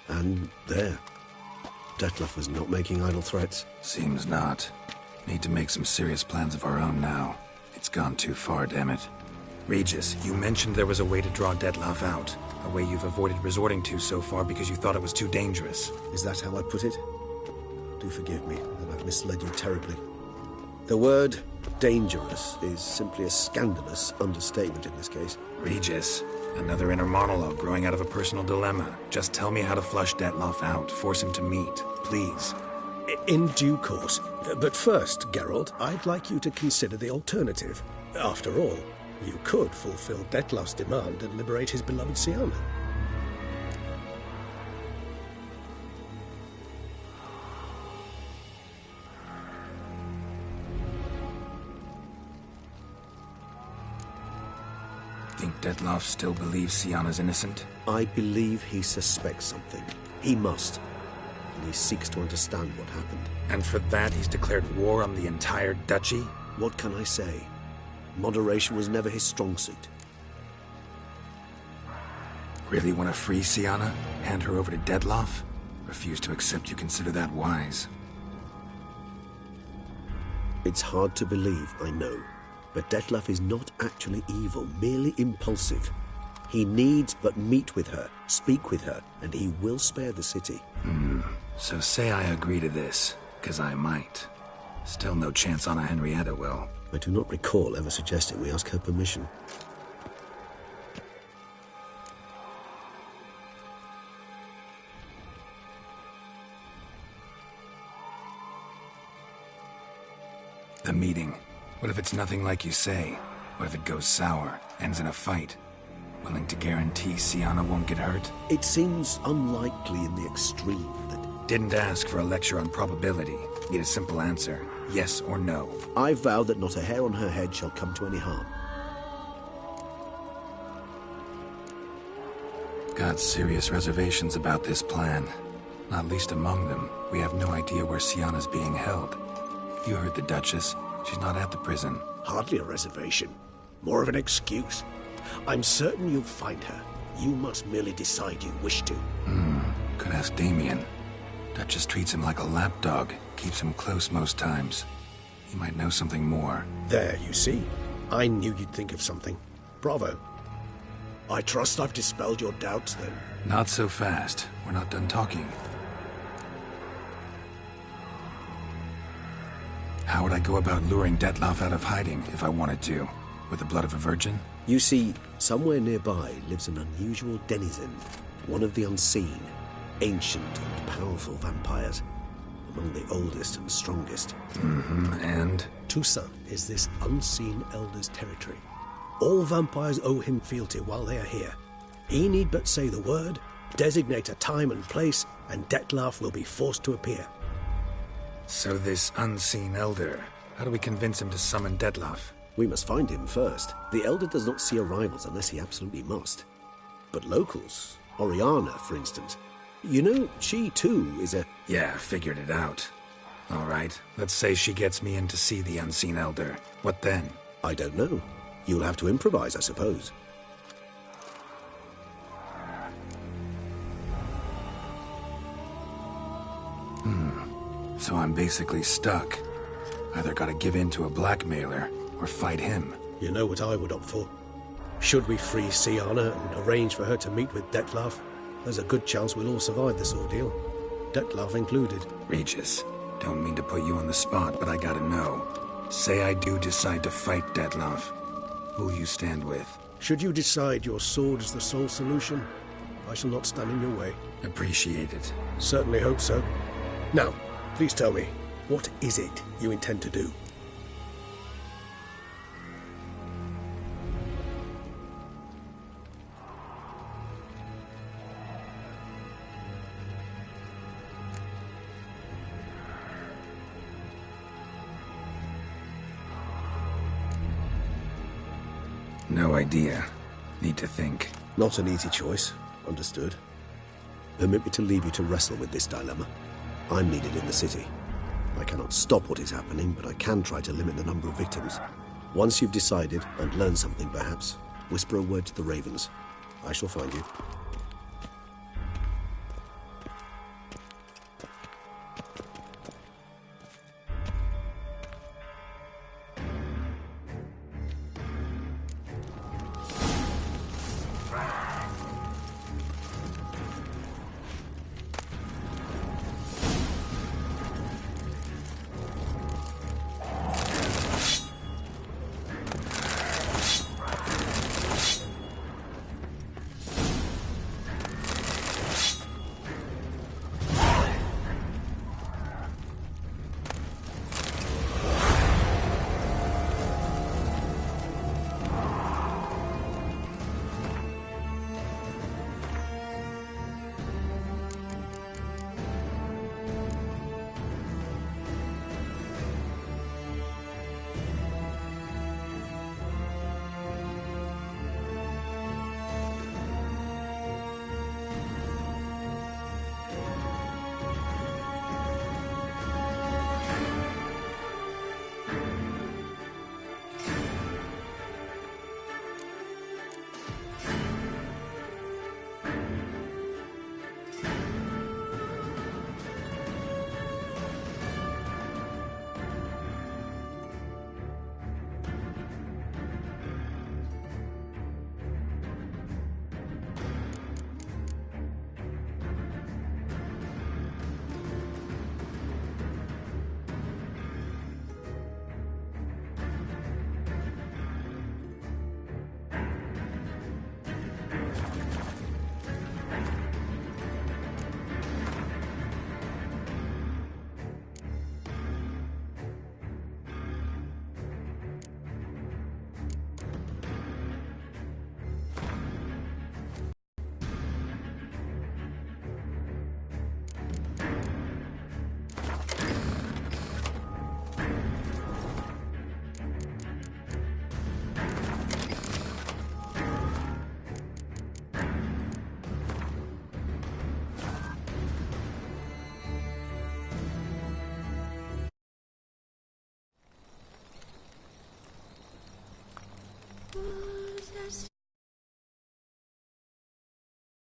S17: And there. Detlef was not making idle threats.
S4: Seems not. Need to make some serious plans of our own now. It's gone too far, damn it. Regis, you mentioned there was a way to draw Detlef out. A way you've avoided resorting to so far because you thought it was too dangerous.
S17: Is that how I put it? Do forgive me that I've misled you terribly. The word dangerous is simply a scandalous understatement in this case.
S4: Regis, another inner monologue growing out of a personal dilemma. Just tell me how to flush Detlef out. Force him to meet, please.
S11: In due course. But first, Geralt, I'd like you to consider the alternative. After all, you could fulfill Detlef's demand and liberate his beloved Siana.
S4: Think Detlef still believes Siana's innocent?
S17: I believe he suspects something. He must. And he seeks to understand what happened.
S4: And for that he's declared war on the entire duchy?
S17: What can I say? Moderation was never his strong suit.
S4: Really want to free Siana? Hand her over to Detlef? Refuse to accept you consider that wise.
S17: It's hard to believe, I know. But Detlef is not actually evil, merely impulsive. He needs but meet with her, speak with her, and he will spare the city.
S4: So say I agree to this, 'cause I might. Still no chance Anna Henrietta will.
S17: I do not recall ever suggesting we ask her permission.
S4: The meeting. What if it's nothing like you say? What if it goes sour, ends in a fight? Willing to guarantee Siana won't get hurt?
S17: It seems unlikely in the extreme that...
S4: Didn't ask for a lecture on probability. Need a simple answer. Yes or no.
S17: I vow that not a hair on her head shall come to any harm.
S4: Got serious reservations about this plan. Not least among them, we have no idea where Siana's being held. You heard the Duchess. She's not at the prison.
S11: Hardly a reservation. More of an excuse. I'm certain you'll find her. You must merely decide you wish to.
S4: Could ask Damien. Duchess treats him like a lapdog. Keeps him close most times. He might know something more.
S11: There, you see. I knew you'd think of something. Bravo. I trust I've dispelled your doubts, then.
S4: Not so fast. We're not done talking. How would I go about luring Detlef out of hiding if I wanted to? With the blood of a virgin?
S17: You see, somewhere nearby lives an unusual denizen, one of the unseen, ancient and powerful vampires, among the oldest and strongest.
S4: And?
S11: Toussaint is this unseen elder's territory. All vampires owe him fealty while they are here. He need but say the word, designate a time and place, and Detlef will be forced to appear.
S4: So this unseen elder, how do we convince him to summon Detlef?
S17: We must find him first. The elder does not see arrivals unless he absolutely must. But locals, Oriana, for instance, you know, she too is a...
S4: Yeah, figured it out. All right, let's say she gets me in to see the unseen elder. What then?
S17: I don't know. You'll have to improvise, I suppose.
S4: So I'm basically stuck. Either gotta give in to a blackmailer, or fight him.
S11: You know what I would opt for? Should we free Siana and arrange for her to meet with Detlef, there's a good chance we'll all survive this ordeal. Detlef included.
S4: Regis, don't mean to put you on the spot, but I gotta know. Say I do decide to fight Detlef. Who'll you stand with?
S11: Should you decide your sword is the sole solution, I shall not stand in your way.
S4: Appreciate it.
S11: Certainly hope so. Now, please tell me, what is it you intend to do?
S4: No idea. Need to think.
S17: Not an easy choice. Understood. Permit me to leave you to wrestle with this dilemma. I'm needed in the city. I cannot stop what is happening, but I can try to limit the number of victims. Once you've decided, and learned something perhaps, whisper a word to the ravens. I shall find you.